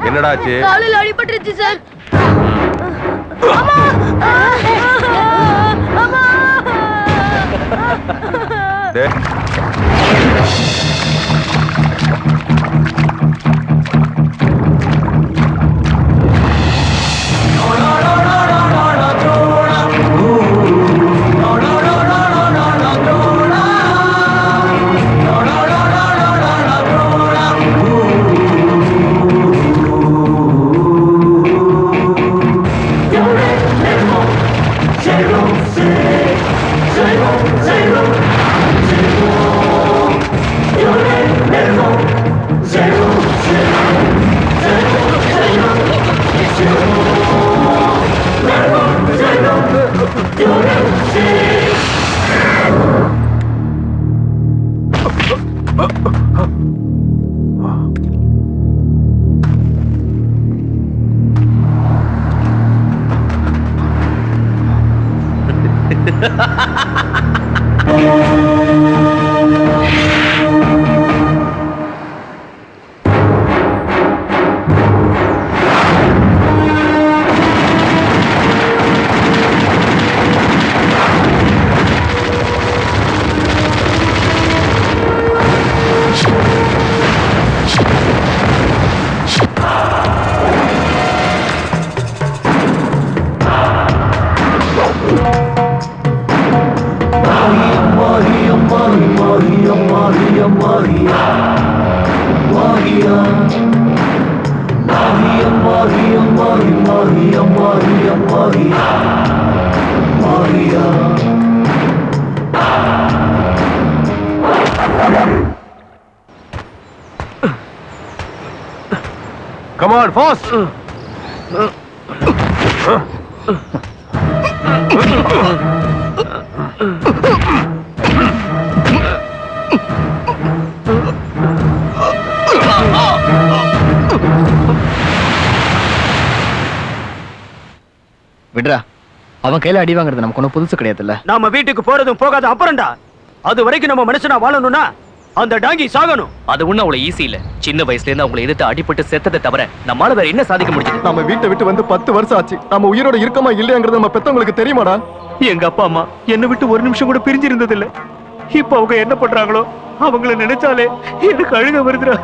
என்னடாச்சு? காலில் அடிபட்டுருச்சு சார். டேய், come on, fast. விடுறா, அவன் கையில அடி வாங்குறது நமக்கு ஒன்றும் புதுசு கிடையாதுல்ல. நாம வீட்டுக்கு போறதும் போகாத அப்புறம்டா. அது வரைக்கும் நம்ம மனுஷனா வாழணும்னா அந்த டாங்கி சாகணும். அது ஒண்ணு அவ்வளவு ஈஸி இல்ல. சின்ன வயசுல இருந்து அவங்களை எதிர்த்து அடிபட்டு செத்ததை தவிர நம்மால வேற என்ன சாதிக்க முடிஞ்சது? நம்ம வீட்டை விட்டு வந்து 10 வருஷம் ஆச்சு. நம்ம உயிரோட இருக்கமா இல்லையாங்கிறது நம்ம பெத்தவங்களுக்கு தெரியுமாடா? எங்க அப்பா அம்மா என்னை விட்டு ஒரு நிமிஷம் கூட பிரிஞ்சு இருந்தது இல்ல. இப்ப அவங்க என்ன பண்றாங்களோ அவங்கள நினைச்சாலே எனக்கு அழுக வருதுடா.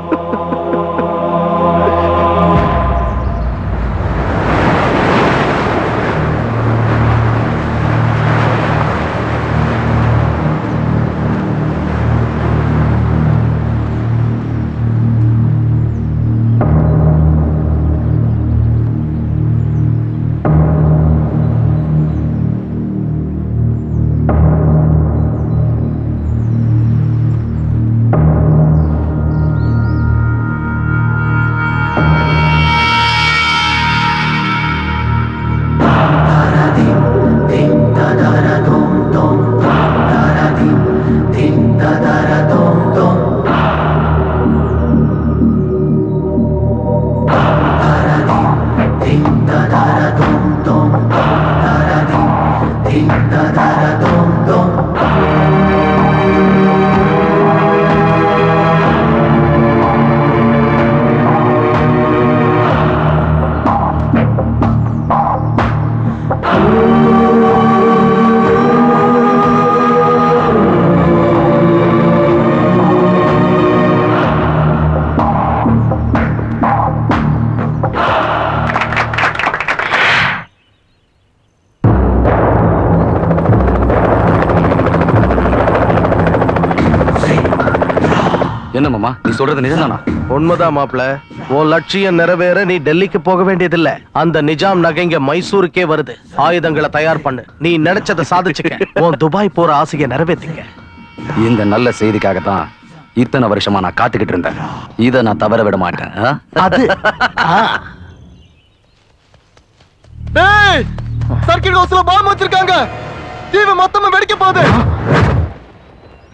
மாமா நீ சொல்றது நிஜம்தானா? உண்மைதான் மாப்ள. உன் லட்சியம் நிறைவேற நீ டெல்லிக்கு போக வேண்டியதில்ல. அந்த நிஜாம் நகைங்க மைசூருக்கே வருது. ஆயுதங்களை தயார் பண்ணு. நீ நினைச்சதை சாதிச்சுக்க. உன் துபாய் போற ஆசையை நிறைவேற்றிக்க. இந்த நல்ல செய்திக்காக தான் இத்தனை வருஷமா நான் காத்துக்கிட்டு இருந்தேன். இதை நான் தவற விட மாட்டேன். அது டேய் சர்க்கிட் ஹவுஸ்ல பாம் வச்சிருக்காங்க. தீவு மொத்தமா வெடிக்க போகுது.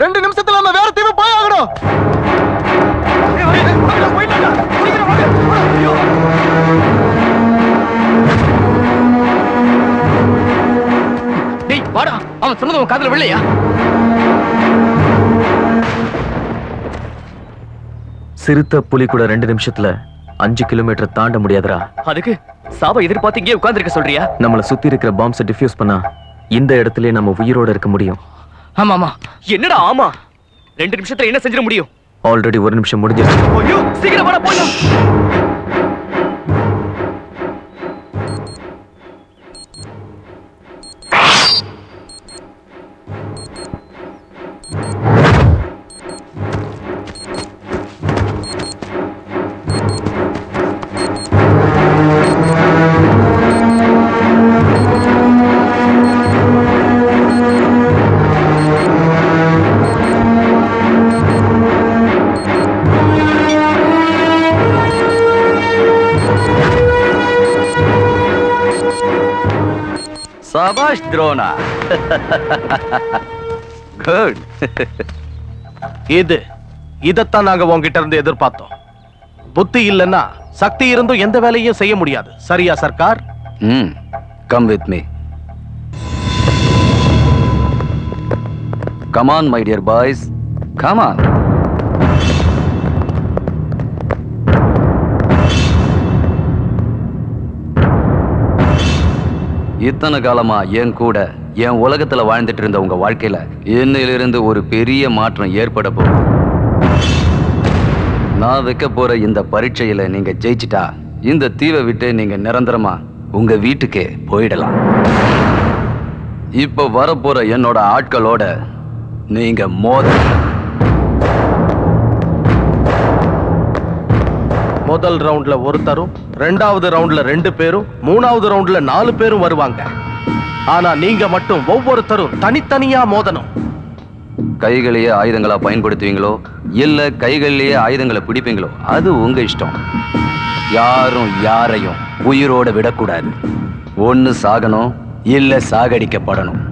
2 நிமிஷத்துல நம்ம வேற தீவு போய் ஆகணும். டேய் வாடா, அவன் சொன்னது உன் காதுல விழலையா? சிறுத்தை புலி கூட 2 நிமிஷத்துல 5 கிலோமீட்டர் தாண்ட முடியாதுடா. அதுக்கு சாப எதிர்பார்த்து இங்கே உட்கார்ந்திருக்க சொல்றியா? நம்மள சுத்தி இருக்கிற பாம்ஸை டிஃப்யூஸ் பண்ணா இந்த இடத்துல நம்ம உயிரோட இருக்க முடியும். ஆமா. என்னடா ஆமா? 2 நிமிஷத்துல என்ன செஞ்சிட முடியும்? ஆல்ரெடி 1 நிமிஷம் முடிஞ்சிருச்சு. ஐயோ சீக்கிரம் வாடா போலாம். சபாஷ் துரோணா. குட். இதத்தான் நாங்க உங்ககிட்ட இருந்து எதிர்பார்த்தோம். புத்தி இல்லைன்னா சக்தி இருந்தும் எந்த வேலையும் செய்ய முடியாது. சரியா Sarkar? Come with me. Come on my dear boys, come on. இத்தனை காலமா என் கூட என் உலகத்துல வாழ்ந்துட்டு இருந்த உங்க வாழ்க்கையில இன்னையிலிருந்து ஒரு பெரிய மாற்றம் ஏற்பட போகுது. நான் வைக்க போற இந்த பரீட்சையில நீங்க ஜெயிச்சிட்டா இந்த தீவை விட்டு நீங்க நிரந்தரமா உங்க வீட்டுக்கே போயிடலாம். இப்ப வரப்போற என்னோட ஆட்களோட நீங்க முதல் ரவுண்ட்ல ஒருத்தரும், 2வது ரவுண்ட்ல 2 பேரும், 3வது ரவுண்ட்ல 4 பேரும் வருவாங்க. ஆனா நீங்க மட்டும் ஒவ்வொருத்தரும் தனித்தனியா மோதணும். கைகளையே ஆயுதங்களா பயன்படுத்துவீங்களோ இல்ல கைகளிலேயே ஆயுதங்களை பிடிப்பீங்களோ அது உங்க இஷ்டம். யாரும் யாரையும் உயிரோட விடக்கூடாது. ஒண்ணு சாகணும் இல்ல சாகடிக்கப்படணும்.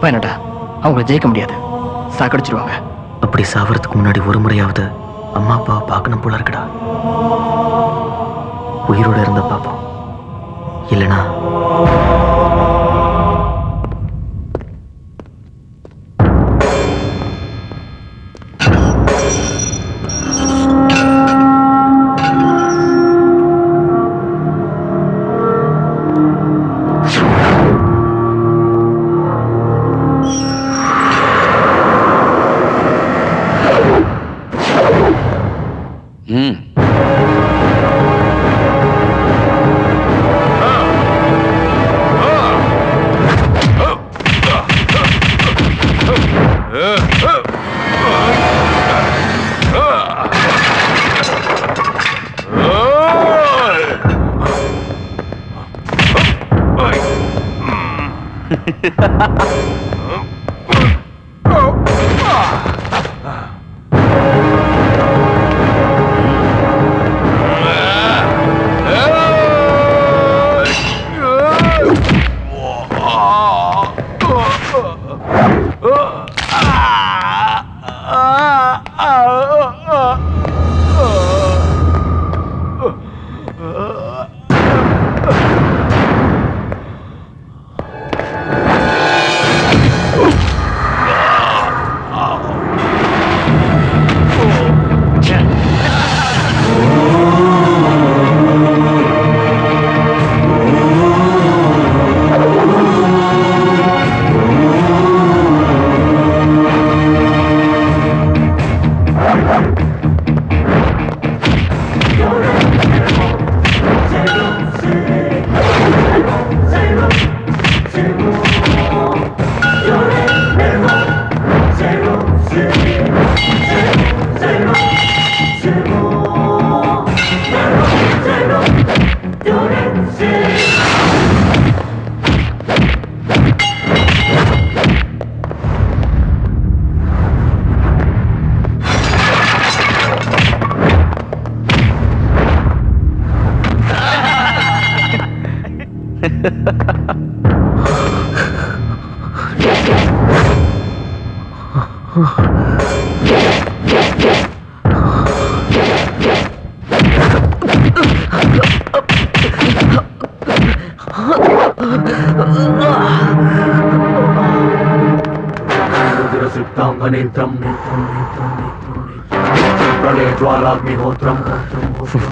வேணடா, அவங்கள ஜெயிக்க முடியாது, சாகடிச்சிருவாங்க. அப்படி சாவறதுக்கு முன்னாடி ஒரு முறையாவது அம்மா அப்பாவை பார்க்கணும் போல இருக்குடா. உயிரோட இருந்த பாப்போம், இல்லனா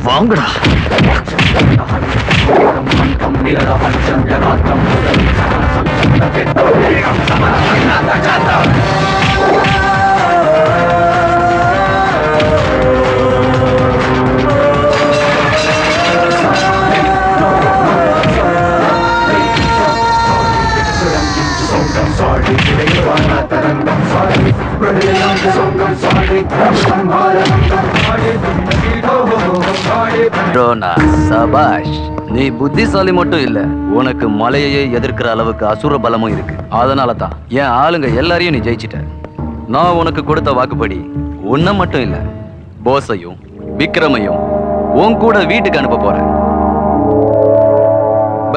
வாங்கடா. ட்ரோனா, சபாஷ். நீ புத்திசாலி மட்டும் இல்ல, உனக்கு மலையையே எதிர்க்கிற அளவுக்கு அசுர பலமும் இருக்கு. அதனால தான் என் ஆளுங்க எல்லாரையும் நீ ஜெயிச்சிட்ட. நான் உனக்கு கொடுத்த வாக்குப்படி உன்னை மட்டும் இல்ல, போஸையும் விக்ரமையும் உன் கூட வீட்டுக்கு அனுப்ப போறேன்.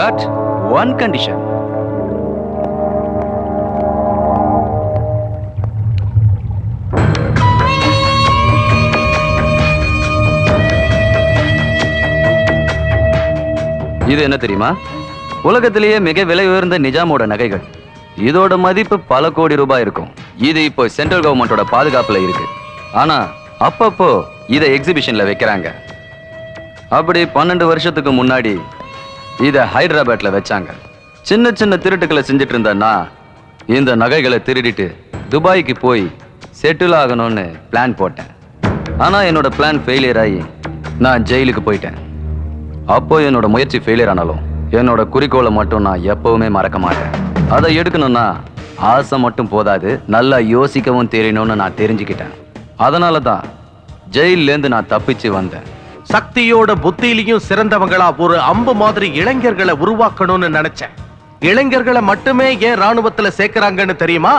But one condition. இது என்ன தெரியுமா? உலகத்திலேயே மிக விலை உயர்ந்த நிஜாமோட நகைகள். இதோட மதிப்பு பல கோடி ரூபாய் இருக்கும். இது இப்போ சென்ட்ரல் கவர்மெண்டோட பாதுகாப்புல இருக்கு. ஆனா அப்பப்போ இதை எக்ஸிபிஷன்ல வைக்கிறாங்க. அப்படி 12 வருஷத்துக்கு முன்னாடி இதை ஹைதராபாத்ல வச்சாங்க. சின்ன சின்ன திருட்டுக்களை செஞ்சுட்டு இருந்தேன்னா இந்த நகைகளை திருடிட்டு துபாய்க்கு போய் செட்டில் ஆகணும்னு பிளான் போட்டேன். ஆனா என்னோட பிளான் ஃபெயிலியர் ஆகி நான் ஜெயிலுக்கு போயிட்டேன். அப்போ என்னோட முயற்சி ஃபெயிலியர் ஆனாலும் என்னோட குறிக்கோளை மட்டும் நான் எப்பவுமே மறக்க மாட்டேன். அதை எடுக்கணும்னா ஆசை மட்டும் போதாது, நல்லா யோசிக்கவும் தெரியணும்னு நான் தெரிஞ்சுக்கிட்டேன். அதனால தான் ஜெயிலேருந்து நான் தப்பிச்சு வந்தேன். சக்தியோட புத்தியிலையும் சிறந்தவங்களா ஒரு அம்பு மாதிரி இளைஞர்களை உருவாக்கணும்னு நினைச்சேன். இளைஞர்களை மட்டுமே ஏன் ராணுவத்துல சேர்க்கறாங்கன்னு தெரியுமா?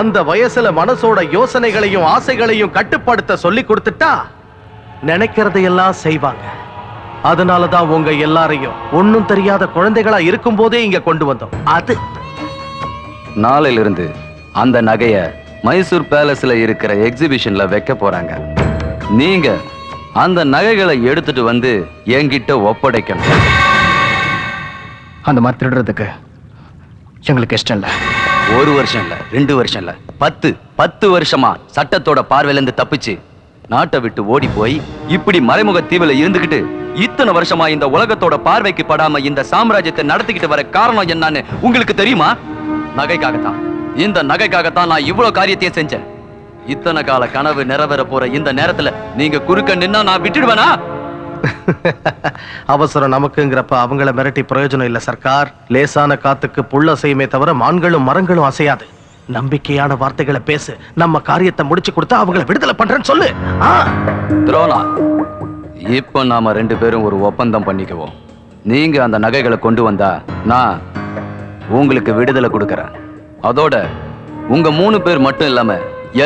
அந்த வயசுல மனசோட யோசனைகளையும் ஆசைகளையும் கட்டுப்படுத்த சொல்லி கொடுத்துட்டா நினைக்கிறதையெல்லாம் செய்வாங்க. அதனாலதான் உங்க எல்லாரையும் ஒன்னும் தெரியாத குழந்தைகளா இருக்கும் போதே இங்க கொண்டு வந்தோம். அது நாளையிலிருந்து அந்த நகைய மைசூர் பேலஸ்ல இருக்கிற எக்ஸிபிஷன்ல வைக்க போறாங்க. நீங்க அந்த நகைகளை எடுத்துட்டு வந்து என்கிட்ட ஒப்படைக்கணும். அந்த மாதிரி திருடுறதுக்கு எங்களுக்கு இஷ்டம் இல்ல. 1 வருஷம் இல்ல, 2 வருஷம் இல்ல, 10 வருஷமா சட்டத்தோட பார்வையில இருந்து தப்பிச்சு நாட்டை விட்டு ஓடி போய் இப்படி மறைமுக தீவுல இருந்துகிட்டு இத்தனை வருஷமா இந்த உலகத்தோட பார்வைக்கு படாம இந்த சாம்ராஜ்யத்தை நடத்திக்கிட்டு வர காரணம் என்னன்னு உங்களுக்கு தெரியுமா? நகைக்காகத்தான். இந்த நகைக்காகத்தான் நான் இவ்வளவு காரியத்தையும் செஞ்சேன். இத்தனை கால கனவு நிறைவேற போற இந்த நேரத்துல நீங்க குறுக்க நின்னா நான் விட்டுடுவேனா? அவசரம் நமக்குங்கிறப்ப அவங்கள மிரட்டி பிரயோஜனம் இல்ல சர்க்கார். லேசான காத்துக்கு புல்ல செய்யுமே தவிர மான்களும் மரங்களும் அசையாது. நம்பிக்கையான வார்த்தைகளை பேசு. நம்ம காரியத்தை முடிச்சு கொடுத்தா அவங்கள விடுதலை பண்றேன்னு சொல்லு. துரோணா, இப்ப நாம 2 பேரும் ஒரு ஒப்பந்தம் பண்ணிக்குவோம். நீங்க அந்த நகைகளை கொண்டு வந்தா நான் உங்களுக்கு விடுதலை கொடுக்கறேன். அதோட உங்க 3 பேர் மட்டும் இல்லாம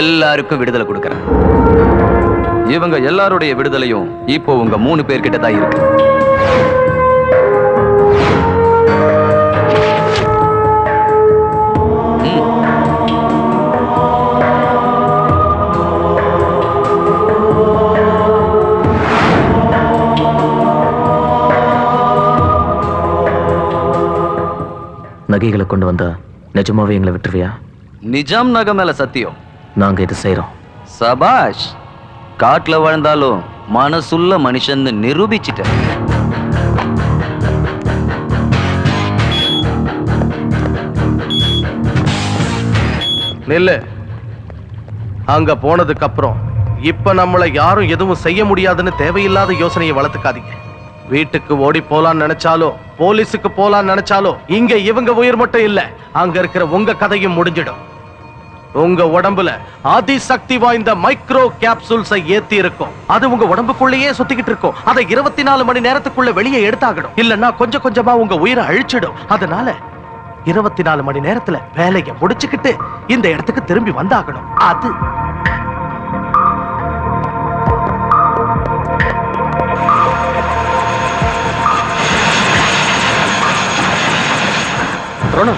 எல்லாருக்கும் விடுதலை கொடுக்கறேன். இவங்க எல்லாருடைய விடுதலையும் இப்போ உங்க 3 பேர்கிட்ட தான் இருக்கு. நகைகளை கொண்டு வந்தா நிஜமாவே எங்களை விட்டுருவியா? நிஜாம் நகை மேல சத்தியம். நாங்க இது செய்யறோம். சபாஷ். காட்டுல வாழ்ந்தாலும் மனசுள்ள மனுஷன் நிரூபிச்சிட்ட. நெல்லு. அங்க போனதுக்கு அப்புறம் இப்ப நம்மள யாரும் எதுவும் செய்ய முடியாதுன்னு தேவையில்லாத யோசனையை வளர்த்துக்காதீங்க. வீட்டுக்கு ஓடி போலான்னு நினைச்சாலோ போலீஸுக்கு போலான்னு நினைச்சாலோ இங்க இவங்க உயிர் மட்டும் இல்ல, அங்க இருக்கிற உங்க கதையும் முடிஞ்சிடும். உங்க உடம்புல அதிசக்தி வாய்ந்த மைக்ரோ கேப்சூல்ஸை ஏத்தி இருக்கும். அது உங்க உடம்புக்குள்ளேயே சுத்திக்கிட்டு இருக்கும். அதை 24 மணி நேரத்துக்குள்ள வெளியே எடுத்தாகணும். இல்லன்னா கொஞ்சம் கொஞ்சமா உங்க உயிரை அழிச்சிடும். அதனால 24 மணி நேரத்துல வேலையை முடிச்சுக்கிட்டு இந்த இடத்துக்கு திரும்பி வந்தாகணும். அது துரோணா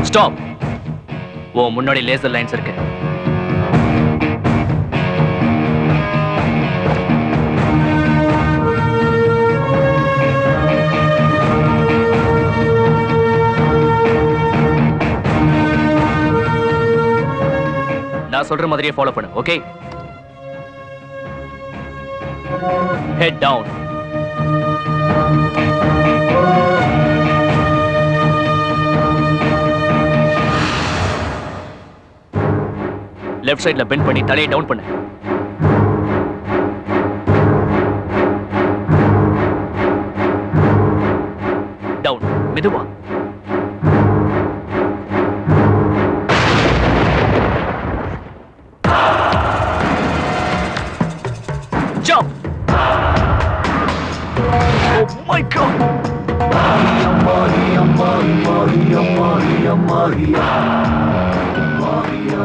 ஸ்டாப். ஓ முன்னாடி லேசர் லைன்ஸ் இருக்கு. நான் சொல்ற மாதிரியே ஃபாலோ பண்ணு. Okay, head down. லெஃப்ட் சைடுல பெண்ட் பண்ணி தலையை டவுன் பண்ணு. டவுன், மெதுவா. Jump. Oh my God. Maria, Maria, Maria, Maria, Maria, Maria.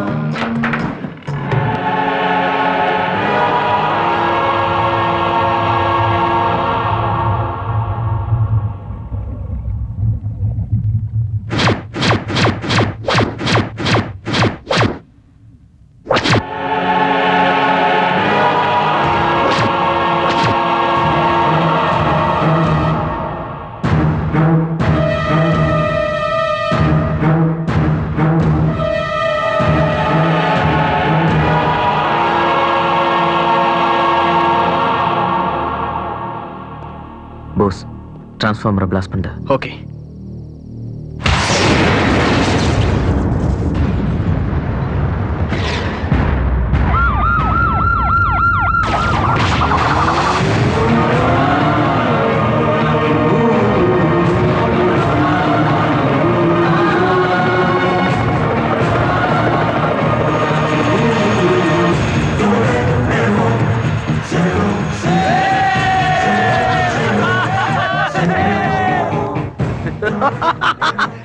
டிரான்ஸ்ஃபார்மரை பிளாஸ்ட் பண்ண. ஓகே.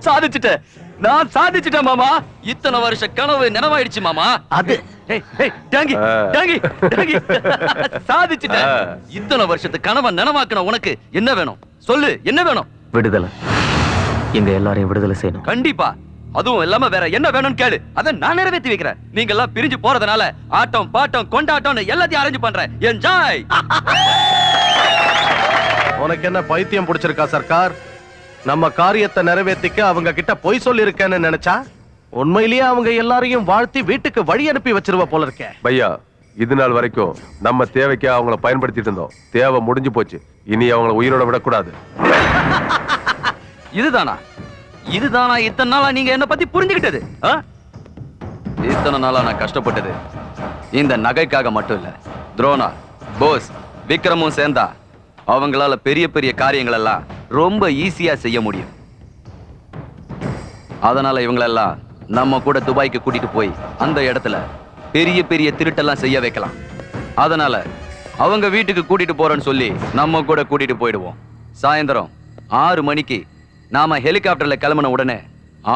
சாதிச்சுட்டேன், நான் சாதிச்சுட்டேன் மாமா. இத்தனை வருஷ கனவு நினைவாயிடுச்சு மாமா. அது சாதிச்சுட்டேன். இத்தனை வருஷத்து கனவை நினைவாக்கின உனக்கு என்ன வேணும் சொல்லு, என்ன வேணும்? விடுதலை. எங்க எல்லாரையும் விடுதலை செய்யணும். கண்டிப்பா. அதுவும் இல்லாம வேற என்ன வேணும்னு கேளு, அதை நான் நிறைவேற்றி வைக்கிறேன். நீங்க எல்லாம் பிரிஞ்சு போறதுனால ஆட்டம் பாட்டம் கொண்டாட்டம் எல்லாத்தையும் அரேஞ்ச் பண்றேன். என்ஜாய். உனக்கு என்ன பைத்தியம் பிடிச்சிருக்கா சர்க்கார்? நம்ம காரியத்தை நிறைவேற்றிக்க அவங்க கிட்ட பொய் சொல்லி இருக்கேன்னு நினைச்சா உண்மையிலேயே அவங்க எல்லாரையும் வாழ்த்தி வீட்டுக்கு வழி அனுப்பி வச்சிருவ போல இருக்கே. பையா, இது நாள் வரைக்கும் நம்ம தேவைக்கு அவங்கள பயன்படுத்திட்டு இருந்தோம். தேவை முடிஞ்சு போச்சு. இனி அவங்கள உயிரோட விடக்கூடாது. இதுதானா இதுதானா இத்தனை நாளா நீங்க என்ன பத்தி புரிஞ்சுக்கிட்டது? இத்தனை நாளா நான் கஷ்டப்பட்டது இந்த நகைக்காக மட்டும் இல்ல. துரோணா, போஸ், விக்ரமும் சேர்ந்தா அவங்களால பெரிய பெரிய காரியங்கள் எல்லாம் ரொம்ப ஈஸியா செய்ய முடியும். அதனால இவங்களெல்லாம் நம்ம கூட துபாய்க்கு கூட்டிட்டு போய் அந்த இடத்துல பெரிய பெரிய திருட்டெல்லாம் செய்ய வைக்கலாம். அதனால அவங்க வீட்டுக்கு கூட்டிட்டு போறேன்னு சொல்லி நம்ம கூட கூட்டிட்டு போயிடுவோம். சாயந்தரம் 6 மணிக்கு நாம ஹெலிகாப்டர்ல கிளம்பின உடனே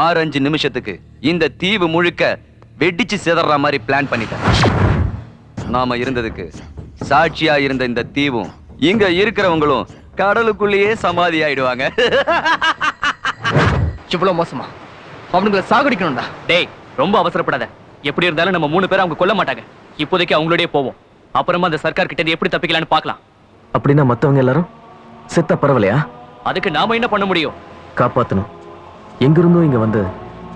6-5 நிமிஷத்துக்கு இந்த தீவு முழுக்க வெடிச்சு சிதற மாதிரி பிளான் பண்ணிட்டேன். நாம இருந்ததுக்கு சாட்சியா இருந்த இந்த தீவும் இங்க இருக்கிறவங்களும் கடலுக்குள்ளேயே சமாதி ஆயிடுவாங்க. இவ்வளவு மோசமா? அவனுங்களை சாகடிக்கணும்டா. டேய், ரொம்ப அவசரப்படாத. எப்படி இருந்தாலும் நம்ம 3 பேரை அவங்க கொல்ல மாட்டாங்க. இப்போதைக்கு அவங்களோடய போவோம். அப்புறமா அந்த சர்க்கார் கிட்ட எப்படி தப்பிக்கலாம்னு பார்க்கலாம். அப்படின்னா மத்தவங்க எல்லாரும் செத்த பரவலையா? அதுக்கு நாம என்ன பண்ண முடியும்? காப்பாத்தணும். எங்கிருந்தோ இங்க வந்து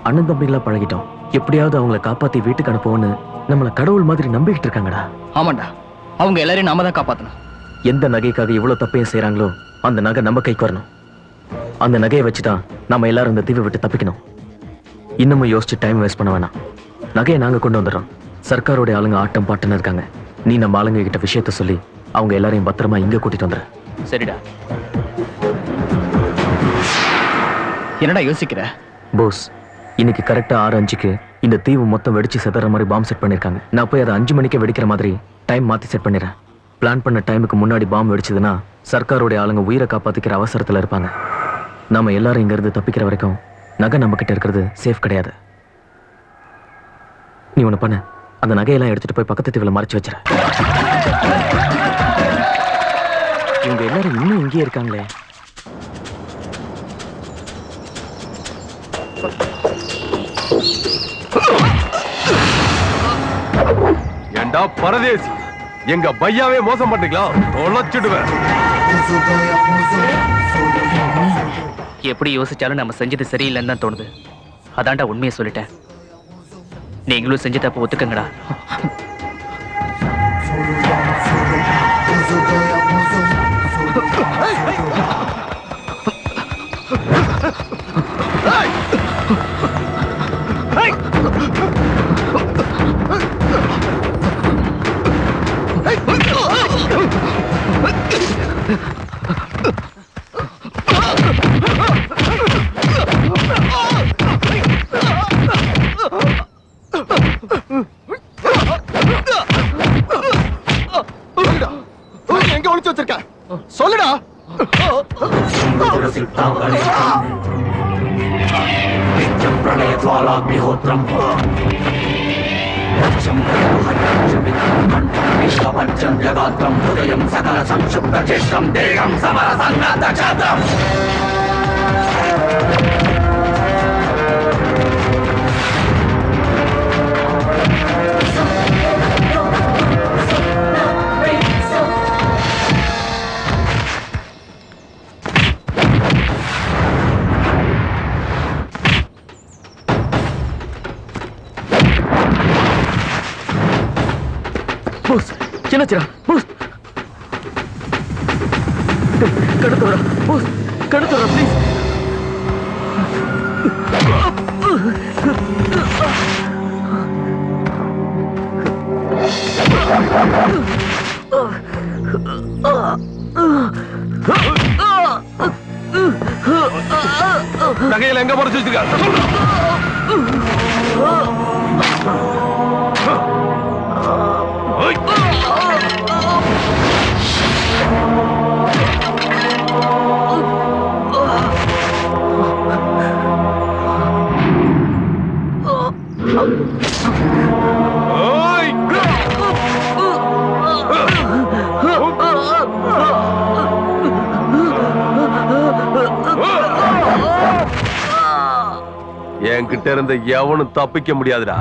அண்ணன் தம்பிகளா பழகிட்டோம். எப்படியாவது அவங்களை காப்பாத்தி வீட்டுக்கு அனுப்புவோன்னு நம்மள கடவுள் மாதிரி நம்பிக்கிட்டு இருக்காங்கடா. ஆமாண்டா, அவங்க எல்லாரையும் நாம தான் காப்பாத்தணும். எந்த நகைக்காக இவ்வளவு தப்பையும் செய்யறாங்களோ அந்த நகை நம்ம கைக்கு வரணும். அந்த நகையை வச்சுதான் நம்ம எல்லாரும் இந்த தீவை விட்டு தப்பிக்கணும். இன்னமும் யோசிச்சு டைம் வேஸ்ட் பண்ண வேணாம். நகையை நாங்க கொண்டு வந்துடுறோம். சர்க்காரோட ஆளுங்க ஆட்டம் பாட்டுன்னு இருக்காங்க. நீ நம்ம ஆளுங்க கிட்ட விஷயத்த சொல்லி அவங்க எல்லாரையும் பத்திரமா இங்க கூட்டிட்டு வந்துரு. சரிடா. என்னடா யோசிக்கிற? போஸ், இன்னைக்கு கரெக்டா 6:05க்கு இந்த தீவு மொத்தம் வெடிச்சு செதற மாதிரி பாம்பு செட் பண்ணிருக்காங்க. நான் போய் அதை 5 மணிக்கு வெடிக்கிற மாதிரி டைம் மாத்தி செட் பண்ணிடுறேன். பிளான் பண்ண டைமுக்கு முன்னாடி பாம்பு வெடிச்சதுன்னா சர்க்காரோட ஆளுங்க உயிரை காப்பாத்திக்கிற அவசரத்துல இருப்பாங்க. நாம எல்லாரும் இங்க இருந்து தப்பிக்கிற வரைக்கும் நகை நம்ம கிட்ட இருக்கிறது சேஃப் கிடையாது. நீ ஒண்ணு பண்ண, அந்த நகையெல்லாம் எடுத்துட்டு போய் பக்கத்து தீவுல மறைச்சு வச்சிட. இவங்க எல்லாரும் இன்னும் இங்கே இருக்காங்களே. ஏண்டா பரதேசி, எங்க பையாவே மோசம் பண்ணீங்களா? தொலைச்சிடுவேன். எப்படி யோசிச்சாலும் நம்ம செஞ்சது சரியில்லைன்னு தான் தோணுது. அதான்டா உண்மையை சொல்லிட்டேன். நீங்களும் செஞ்ச தப்பு ஒத்துக்கங்கடா. எங்க ஒளிச்சு வச்சிருக்க? சொல்லுடா. போஸ், என்னாச்சுடா? போஸ், கடத்தவரா? போஸ், கண்ணு தர ப்ளீஸ். நகையில எங்க மறைச்சு வச்சிருக்க? என்கிட்ட இருந்து எவனும் தப்பிக்க முடியாதுடா.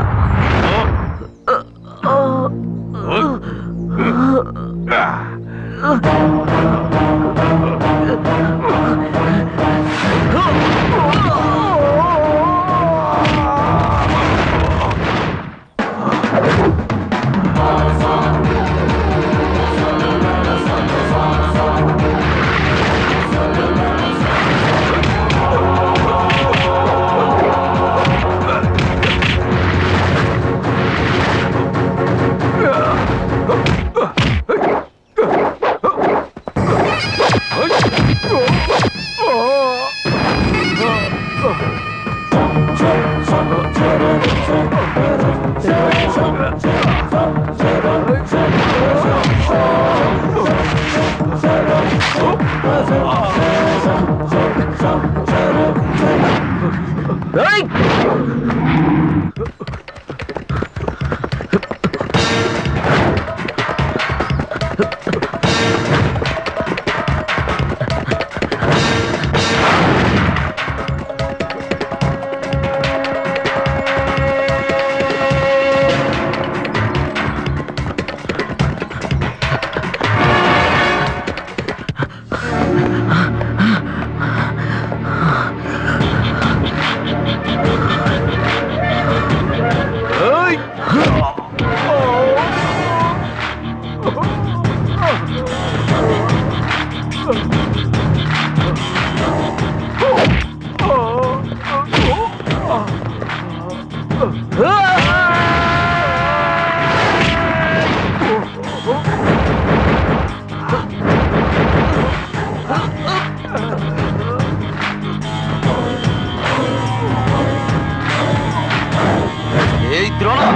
ஏய் துரோணா,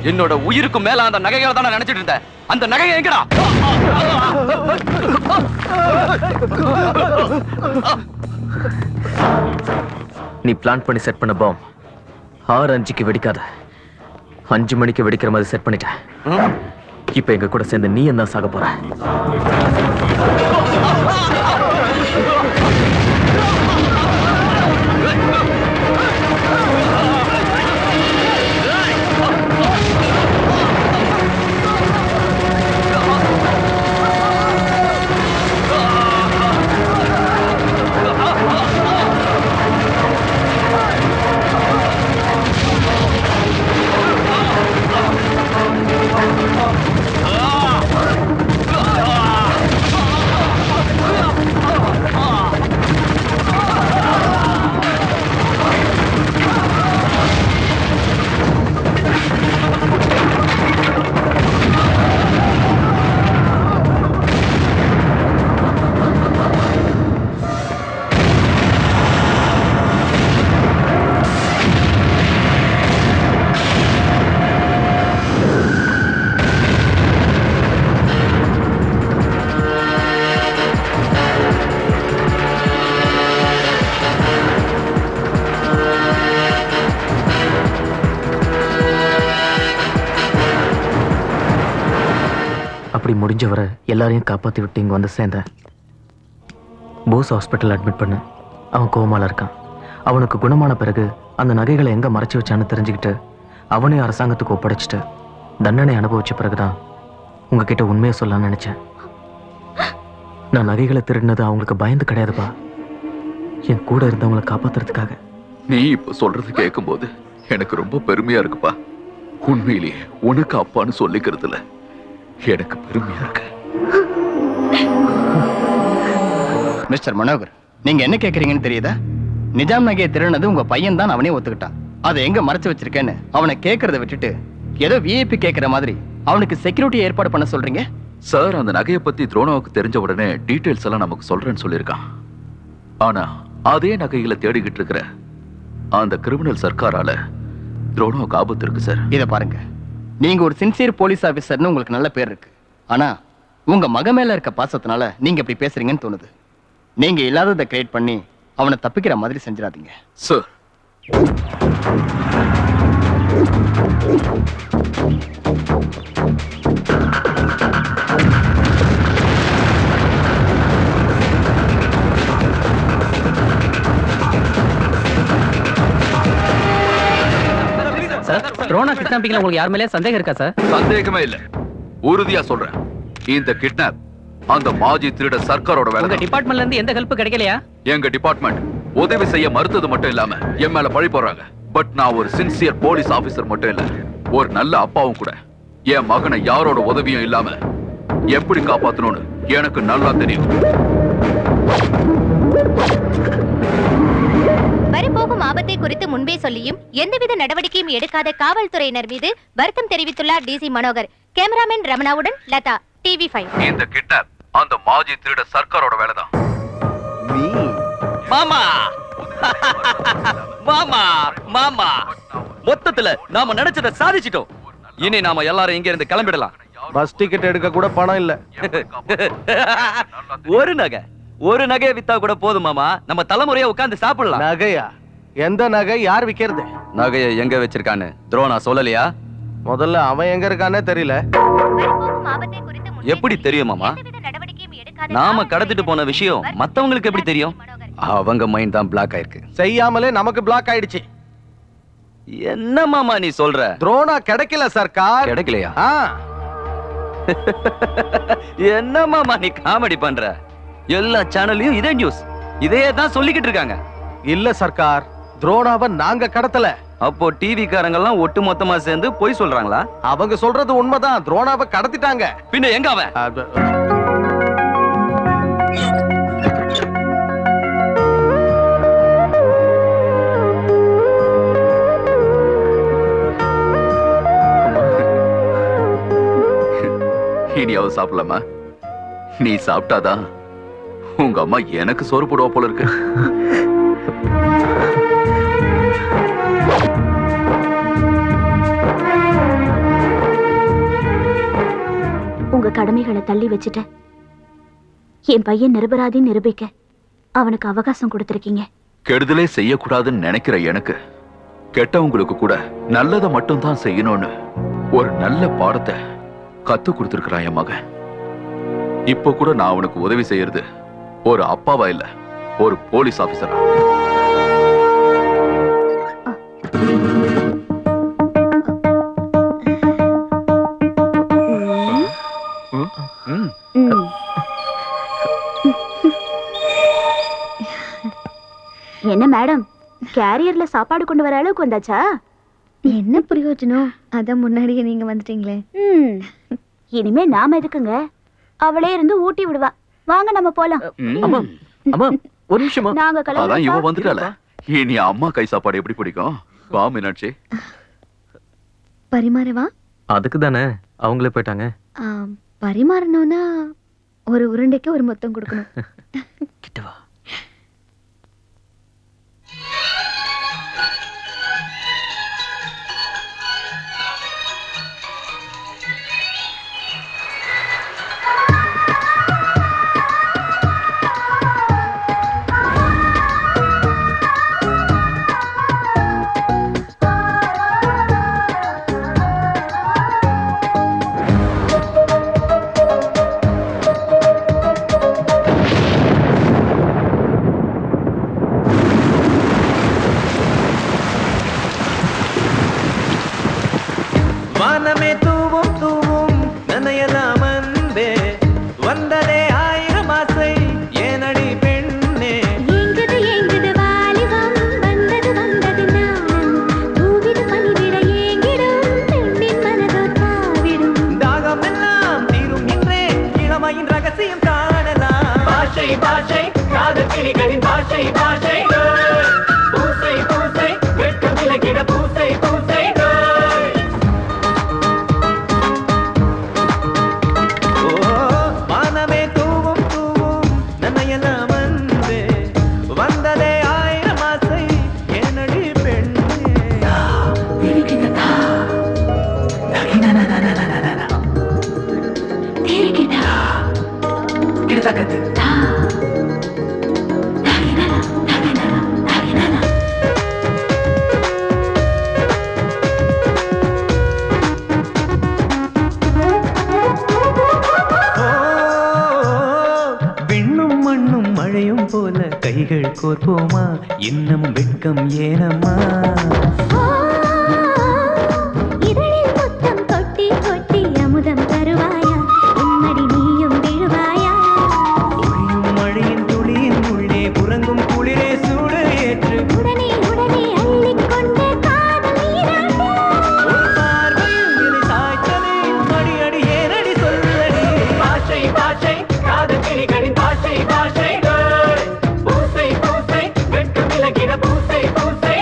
என்னோட உயிருக்கு மேல அந்த நகைகளை தான் நான் நினைச்சிட்டு இருந்தேன். அந்த நகையை எங்கடா? நீ பிளான் பண்ணி செட் பண்ண பாம் 6:05 வெடிக்காத, 5 மணிக்கு வெடிக்கிற மாதிரி செட் பண்ணிட்டேன். இப்ப எங்க கூட சேர்ந்து நீ என்ன சாக போற? அப்படி முடிஞ்சவரை எல்லாரையும் காப்பாத்தி விட்டு இங்க வந்து சேர்ந்தேன். போஸ் ஹாஸ்பிட்டல் அட்மிட் பண்ண. அவன் கோமால இருக்கான். அவனுக்கு குணமான பிறகு அந்த நகைகளை எங்க மறைச்சு வச்சான்னு தெரிஞ்சுக்கிட்டு அவனையும் அரசாங்கத்துக்கு ஒப்படைச்சிட்டு தண்டனை அனுபவிச்ச பிறகுதான் உங்ககிட்ட உண்மையை சொல்லலாம்னு நினைச்சேன். நான் நகைகளை திருடினது அவங்களுக்கு பயந்து கிடையாதுப்பா, என் கூட இருந்தவங்களை காப்பாத்துறதுக்காக. நீ இப்ப சொல்றது கேட்கும்போது எனக்கு ரொம்ப பெருமையா இருக்குப்பா. உண்மையிலேயே உனக்கு அப்பான்னு சொல்லிக்கிறதுல எனக்கு பெருமையா இருக்கு. மிஸ்டர் மனோகர், நீங்க என்ன கேக்குறீங்கன்னு தெரியுதா? நிஜாம் நகையை திருடினது உங்க பையன் தான், அவனே ஒத்துக்கிட்டான். அதை எங்க மறைச்சு வச்சிருக்கேன்னு அவனை கேட்கறத விட்டுட்டு ஏதோ விஐபி கேட்கிற மாதிரி அவனுக்கு செக்யூரிட்டி ஏற்பாடு பண்ண சொல்றீங்க. சார், அந்த நகையை பத்தி துரோணாவுக்கு தெரிஞ்ச உடனே டீடைல்ஸ் எல்லாம் நமக்கு சொல்றேன்னு சொல்லியிருக்கான். ஆனா அதே நகைகளை தேடிக்கிட்டு இருக்கிற அந்த கிரிமினல் சர்க்காரால துரோணாவுக்கு ஆபத்து இருக்கு சார். இத பாருங்க, நீங்க ஒரு சின்சியர் போலீஸ் ஆபீசர்னு உங்களுக்கு நல்ல பேர் இருக்கு. ஆனா உங்க மக மேல இருக்க பாசத்தினால நீங்க இப்படி பேசுறீங்கன்னு தோணுது. நீங்க இல்லாததை கிரியேட் பண்ணி அவனை தப்பிக்கிற மாதிரி செஞ்சிடாதீங்க சார். சார், துரோணா கிட்னாப்பிங்ல உங்களுக்கு யார் மேலே சந்தேகம் இருக்கா சார்? சந்தேகமே இல்ல, உறுதியா சொல்றேன். இந்த கிட்னாப் அந்த மாஜி திருட சர்க்காரோட வேலை. உங்க டிபார்ட்மெண்ட்ல இருந்து எந்த ஹெல்ப் கிடைக்கலையா? எங்க டிபார்ட்மெண்ட் உதவி செய்ய மறுத்தது மட்டும் இல்லாம என் மேல பழி போடுறாங்க. பட் நான் ஒரு சின்சியர் போலீஸ் ஆபீசர் மட்டும் இல்ல, ஒரு நல்ல அப்பாவும் கூட. என் மகனை யாரோட உதவியும் இல்லாம எப்படி காப்பாத்தணும்னு எனக்கு நல்லா தெரியும். வரப்போகும் ஆபத்தை குறித்து முன்பே சொல்லியும் எந்தவித நடவடிக்கையும் எடுக்காத காவல்துறையினர் மீது வருத்தம் தெரிவித்துள்ளார் டிசி மனோகர். கேமராமேன் ரமணாவுடன் லதா, TV5. இந்த கிட்னாப் அந்த மாஜி திருட சர்க்காரோட வேலைதான். மாமா மாமா மாமா, மொத்தத்துல நாம நினைச்சத சாதிச்சிட்டோம். இனி நாம எல்லாரும் இங்க இருந்து கிளம்பிடலாம். பஸ் டிக்கெட் எடுக்க கூட பணம் இல்ல. ஒரு நகையை வித்தா கூட போதும் மாமா, நம்ம தலைமுறையா உட்கார்ந்து சாப்பிடலாம். நகையா? எந்த நகை? யார் விக்கிறது? நகையை எங்க வச்சிருக்கான்னு துரோணா சொல்லலையா? முதல்ல அவன் எங்க இருக்கானே தெரியல. எப்படி தெரியும் மாமா? நாம கடத்திட்டு போன விஷயம் மத்தவங்களுக்கு எப்படி தெரியும்? அவங்க மைண்ட் தான் பிளாக் ஆயிருக்கு. செய்யாமலே நமக்கு பிளாக் ஆயிடுச்சு. என்ன மாமா நீ சொல்ற? துரோணா கிடைக்கல சர்க்கார். கிடைக்கலையா? என்ன மாமா நீ காமெடி பண்ற? எல்லா சேனல்லையும் இதே நியூஸ், இதே தான் சொல்லிக்கிட்டு இருக்காங்க. இல்ல சர்க்கார், துரோணாவை நாங்க கடத்தல. அப்போ டிவி காரங்க எல்லாம் ஒட்டு மொத்தமா சேர்ந்து பொய் சொல்றாங்களா? அவங்க சொல்றது உண்மைதான், துரோணாவை கடத்திட்டாங்க. பின்ன எங்க அவன்? இனியாவது சாப்பிடலாமா? நீ சாப்பிட்டாதான் உங்க அம்மா எனக்கு சோறு போடுவா போல இருக்கு. உங்க கடமைகளை தள்ளி வச்சுட்ட என் பையன் நிரபராதின்னு நிரூபிக்க அவனுக்கு அவகாசம் கொடுத்திருக்கீங்க. கெடுதலே செய்யக்கூடாதுன்னு நினைக்கிற எனக்கு கெட்டவங்களுக்கு கூட நல்லதை மட்டும் தான் செய்யணும்னு ஒரு நல்ல பாடத்தை கத்து கொடுத்திருக்கிறான் என் மகன். இப்போ கூட நான் அவனுக்கு உதவி செய்யறது ஒரு அப்பாவா இல்ல, ஒரு போலீஸ் ஆபீசரா. என்ன மேடம், கேரியர்ல சாப்பாடு கொண்டு வர அளவுக்கு வந்தாச்சா? என்ன பிரயோஜனம்? அதான் முன்னாடியே நீங்க வந்துட்டீங்களே. இனிமே நாம எதுக்குங்க, அவளே இருந்து ஊட்டி விடுவா. வாங்க நம்ம போலாம். அம்மா அம்மா ஒரு நிமிஷமா. நாங்க அதான் இவ கிளம்பி வந்துட்டால. இனி அம்மா கை சாப்பாடு எப்படி பிடிக்கும்? வா மீனாட்சி. பரிமாறவா? அதுக்கு தானே அவங்களே போயிட்டாங்க. பரிமாறணும்னா ஒரு உருண்டைக்கு ஒரு மொத்தம் கொடுக்கணும். கிளிகளின் பாஷை பாஷை பூசை பூசை வெட்கம் விலகிட பூசை பூசை வானமே தூவும் தூவும் நன்னையெல்லாம் வந்து வந்ததே ஆயிரம் ஆசை ஏனடி பெண்ணே விண்ணும் மண்ணும் மழையும் போல கைகள் கோர்ப்போமா இன்னும் வெட்கம் ஏனம்மா இதழில் முத்தம் கொட்டி கொட்டி அமுதம் தருவாயா உம்மடி நீயும் விழுவாயா ஒளியும் மழையின் துளியின் உள்ளே உறங்கும் குளிரே சூடு ஏற்று உடனே உடனே அள்ளிக்கொண்டு காதல் நீராட்டு ஒரு பார்வையில் இலை சாய்த்தலே அடி அடி ஏனடி சொல்லடி பாஷை பாஷை காதல் கிளிகளின் பாஷை பாஷை பூசை பூசை வெட்கம் விலகிட பூசை பூசை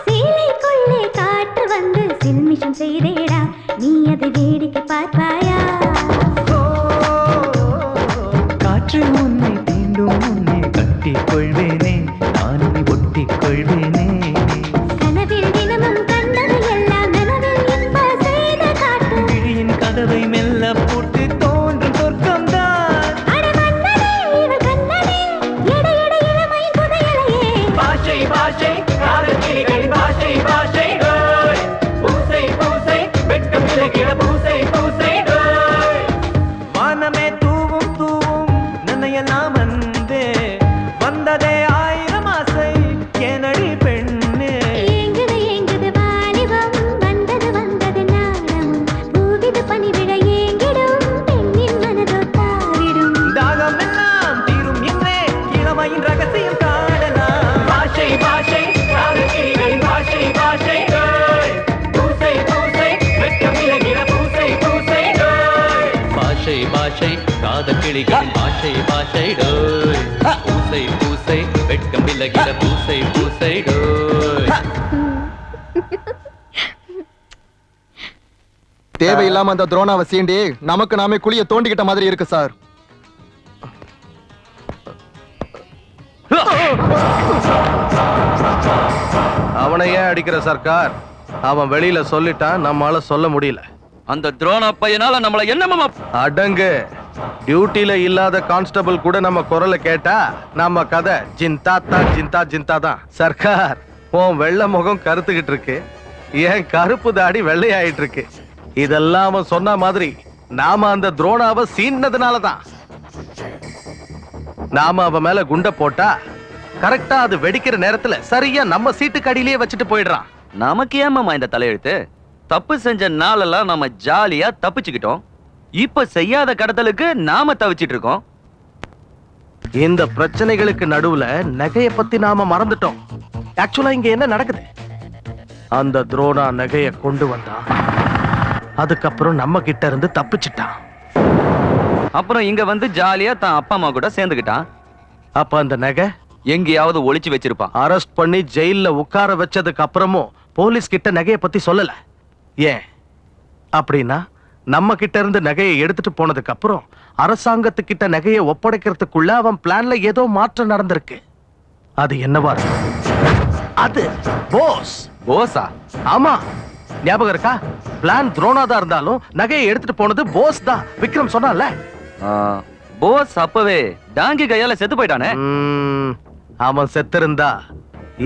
சேலைக்குள்ளே காற்று வந்து சில்மிஷம் செய்தேடா நீ அதை வேடிக்கை பார்ப்பாயா காற்று உன்னை தீண்டும் முன்னே கட்டிக் கொள்வேனே நானும் ஒட்டிக் கொள்வேனே கனவில் தினமும் கண்டது எல்லாம் நனவில் இன்ப செய்த காட்டு விழியின் கதவை மெல்ல போட்டு தோன்றும் சொர்க்கம்தான் அட மன்னனே இவள் கண்ணனே எடை எடை இளமை புதையலையே பாஷை பாஷை காதல் கிளிகளின் பாஷை பாஷை பூசை பூசை வெட்கம் விலகிட பூசை பூசை வானமே தூவும் தூவும் நன்னையெல்லாம் வந்தே வந்ததே ஆயிரம் ஆசை ஏனடி பெண்ணே ஏங்குது ஏங்குது வாலிபம் வந்தது வந்தது நாணமும் பூவிது பனிவிட ஏங்கிடும் பெண்ணின் மனதோ தாவிடும் தாகம் எல்லாம் தீரும் என்றே இளமையின் ரகசியம் காணலாம் பாஷை பாஷை காதல் கிளிகளின் பாஷை பாஷை பூசை பூசை வெட்கம் விலகிட பூசை பூசை பாஷை பாஷை காத கிளிகளின் பாஷை பாஷை டோய் பூசை பூசை வெட்கம் விலகிட பூசை பூசை டோய் தேவையில்லாம அந்த துரோணாவை சீண்டி நமக்கு நாமே குழிய தோண்டிக்கிட்ட மாதிரி இருக்கு சார். அவனை ஏன் அடிக்கிற சர்க்கார்? அவன் வெளியில சொல்லிட்டான், நம்மால சொல்ல முடியல. அந்த துரோணா பையனால நம்மள என்னமா அடங்கு. டியூட்டில இல்லாத கான்ஸ்டபிள் கூட நம்ம குரலை கேட்டா நம்ம கதை ஜிந்தா ஜிந்தா தான். சர்க்கார், உன் வெள்ளை முகம் கருத்துக்கிட்டு இருக்கு, ஏன் கருப்பு தாடி வெள்ளையாயிட்டு இருக்கு. இதெல்லாம் அவன் சொன்ன மாதிரி நாம அந்த துரோணாவை சீன்னதுனாலதான். நாம அவன் மேல குண்ட போட்டா கரெக்டா அது வெடிக்கிற நேரத்துல சரியா நம்ம சீட்டுக்கு அடியிலேயே வச்சுட்டு போயிடுறான். நமக்கு ஏமாமா இந்த தலையெழுத்து? தப்பு செஞ்ச நாளெல்லாம் நம்ம ஜாலியா தப்பிச்சுக்கிட்டோம். இப்ப செய்யாத கடத்தலுக்கு நாம தவிச்சிட்டு இருக்கோம். இந்த பிரச்சனைகளுக்கு நடுவுல நகைய பத்தி நாம மறந்துட்டோம். ஆக்சுவலா இங்க என்ன நடக்குது? அந்த துரோணா நகைய கொண்டு வந்தான், அதுக்கப்புறம் நம்ம கிட்ட இருந்து தப்பிச்சிட்டான். அப்புறம் இங்க வந்து ஜாலியா தான் அப்பா அம்மா கூட சேர்ந்துக்கிட்டான். அப்ப அந்த நகை எங்கேயாவது ஒளிச்சு வச்சிருப்பான். அரெஸ்ட் பண்ணி ஜெயில உட்கார வச்சதுக்கு அப்புறமும் போலீஸ் கிட்ட நகைய பத்தி சொல்லல. ஏன் அப்படின்னா நம்ம கிட்ட இருந்து நகையை எடுத்துட்டு போனதுக்கு அப்புறம் அரசாங்கத்துக்கிட்ட நகையை ஒப்படைக்கிறதுக்குள்ள அவன் பிளான்ல ஏதோ மாற்றம் நடந்திருக்கு. அது என்னவா இருக்கும்? அது போஸ். போஸா? ஆமா, ஞாபகம் இருக்கா? பிளான் துரோணாதா இருந்தாலும் நகையை எடுத்துட்டு போனது போஸ் தான். விக்ரம் சொன்னால. போஸ் அப்பவே டாங்கி கையால செத்து போயிட்டானே. அவன் செத்திருந்தா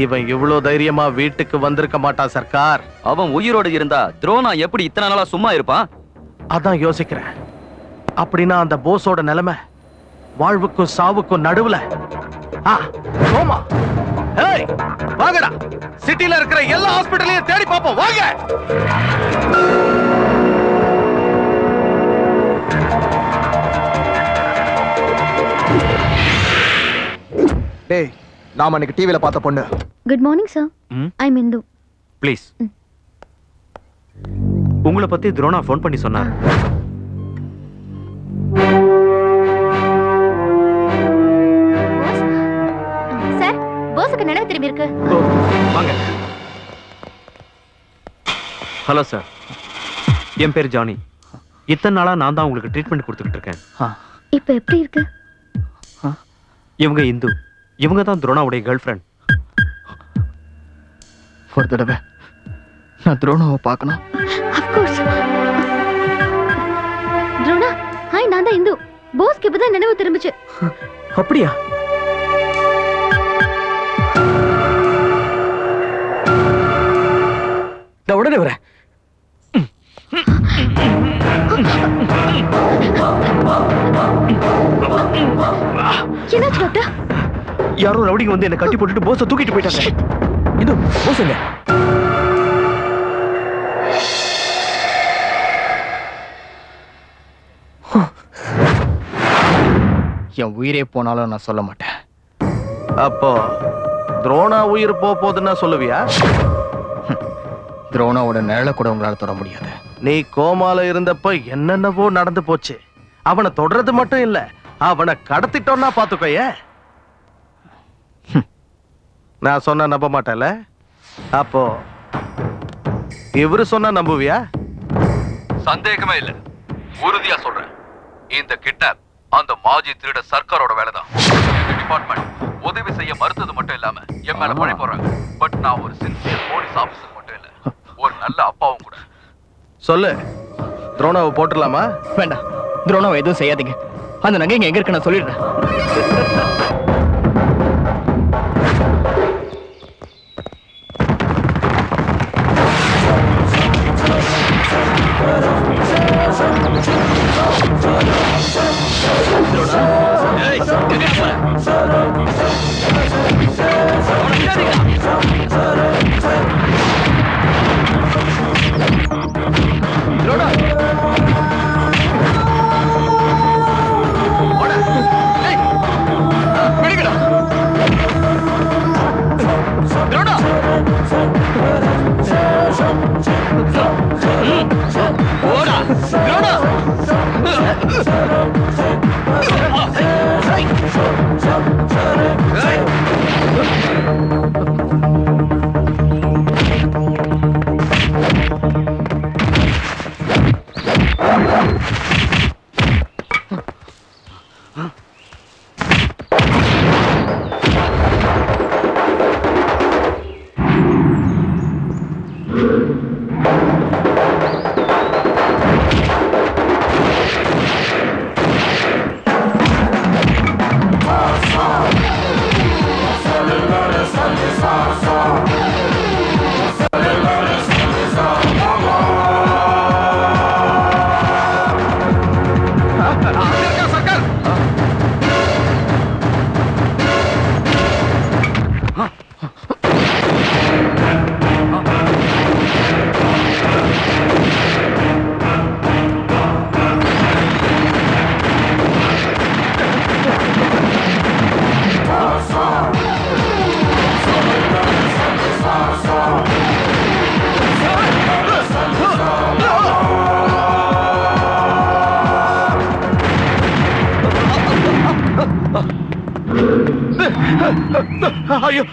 இவன் இவ்வளவு தைரியமா வீட்டுக்கு வந்திருக்க மாட்டான் சர்க்கார். அவன் உயிரோடு இருந்தா துரோணா எப்படி இத்தனை நாளா சும்மா இருப்பான்? அதான் யோசிக்கிறேன். அப்படின்னா அந்த போஸோட நிலைமை வாழ்வுக்கும் சாவுக்கும் நடுவுல. ஏய் வாங்கடா, சிட்டில இருக்கிற எல்லா ஹாஸ்பிடலையும் தேடி பாப்போம், வாங்க. டேய், நாம அன்னைக்கு டிவில பார்த்த பொண்ணு. Good morning sir. I am Hindu. Please. உங்களை பத்தி துரோணா ஃபோன் பண்ணி சொன்னார். சார், போஸுக்கு நினைவு திரும்பி இருக்கு. வாங்க. ஹலோ சார், என் பேர் ஜானி. இத்தனை நாளா நான் தான் உங்களுக்கு ட்ரீட்மெண்ட் கொடுத்துக்கிட்டு இருக்கேன். இப்ப எப்படி இருக்கு? இவங்க இந்து, இவங்க தான் துரோணாவுடைய கேர்ள் ஃப்ரெண்ட். ஒரு தடவை நான் துரோணாவை பார்க்கணும். அஃப்கோர்ஸ். துரோணா, ஹாய், நான் தான் இந்து. போஸ்க்கு இப்பதான் நினைவு திரும்பிச்சு. அப்படியா? நான் உடனே வரேன். என்னாச்சு டாக்டர்? யாரோ ரவுடிங்க வந்து என்ன கட்டி போட்டுட்டு போஸை தூக்கிட்டு போயிட்டாங்க. இது போஸ் இல்ல. என் உயிரே போனாலும் நான் சொல்ல மாட்டேன். அப்போ துரோணா உயிர் போகுதுன்னா சொல்லுவியா? துரோணாவோட நிழலை கூட உங்களால தொட முடியாது. நீ கோமால இருந்தப்ப என்னென்னவோ நடந்து போச்சு. அவனை தொடறது மட்டும் இல்ல, அவனை கடத்திட்டோம்னா பாத்துக்கோய. நான் சொன்னா நம்ப மாட்டேன்ல, அப்போ இவரு சொன்னா நம்புவியா? சந்தேகமே இல்ல, உறுதியா சொல்றேன். இந்த கிட்னாப் அந்த மாஜி திருட சர்க்காரோட வேலைதான். எங்க டிபார்ட்மெண்ட் உதவி செய்ய மறுத்தது மட்டும் இல்லாம என் மேல பழி போடுறாங்க. பட் நான் ஒரு சின்சியர் போலீஸ் ஆபீசர் மட்டும் இல்ல, ஒரு நல்ல அப்பாவும் கூட. சொல்லு, துரோணாவை போட்டுடலாமா? வேண்டாம், துரோணாவை எதுவும் செய்யாதீங்க. அந்த நகை இங்க எங்க இருக்கு நான் சொல்லிடுறேன். ஐயோ,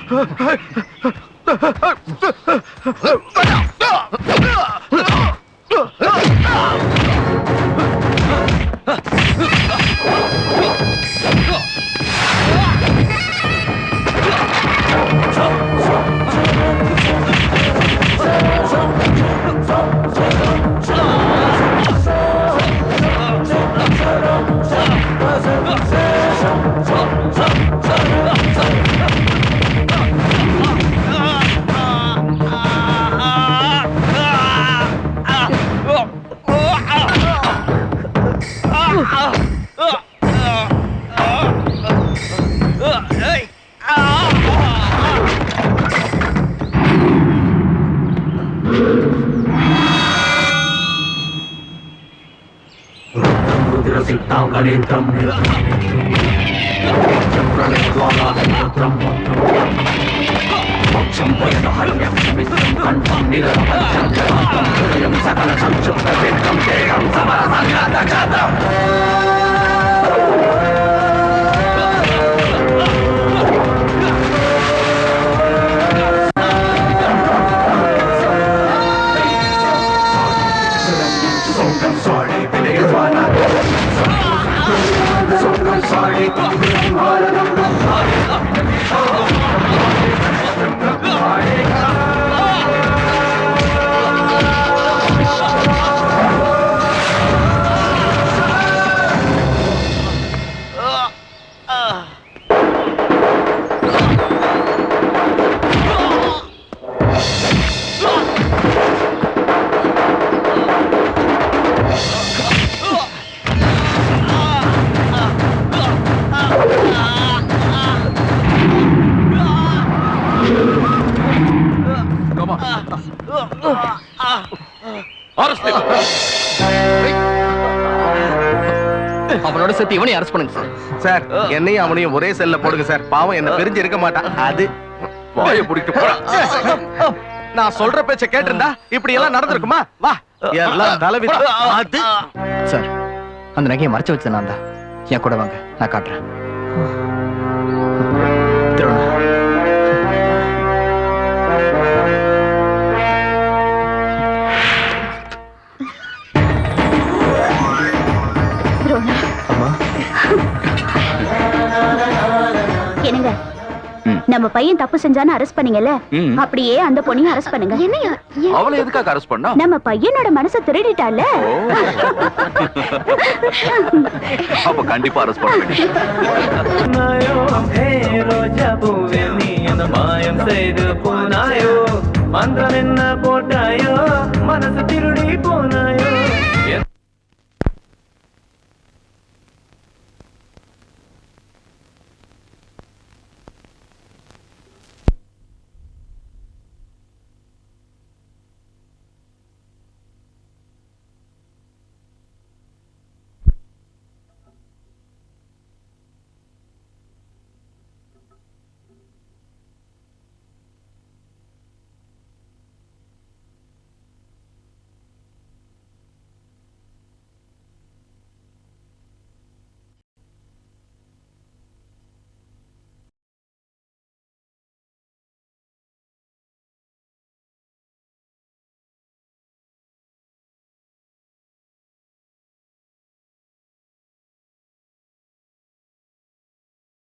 அவனோட சேர்த்து இவனையும் அரெஸ்ட் பண்ணுங்க சார். சார் என்னையும் அவனையும் ஒரே செல்ல போடுங்க சார். பாவம் என்ன பிரிஞ்சு இருக்க மாட்டான். அது வாயை பிடிக்கிட்டு போடா. நான் சொல்ற பேச்ச கேட்டிருந்தா இப்படி எல்லாம் நடந்திருக்குமா? வா எல்லாம் தலைவிதி. அது சார் அந்த நகையை மறைச்சு வச்சது நான் தான். என் கூட வாங்க, நான் காட்டுறேன். துரோணா, என்னங்க நம்ம பையன் தப்பு செஞ்சான்னு அரெஸ்ட் பண்ணீங்கல்ல, அப்படியே அந்த பொண்ணையும் அரெஸ்ட் பண்ணுங்க. என்னையா அவளை எதுக்காக அரெஸ்ட் பண்ணா? நம்ம பையனோட மனசை திருடிட்டால. அப்ப கண்டிப்பா அரெஸ்ட் பண்ண மாயம் செய்து போனாயோ மந்திரம் என்ன போட்டாயோ மனசு திருடி போ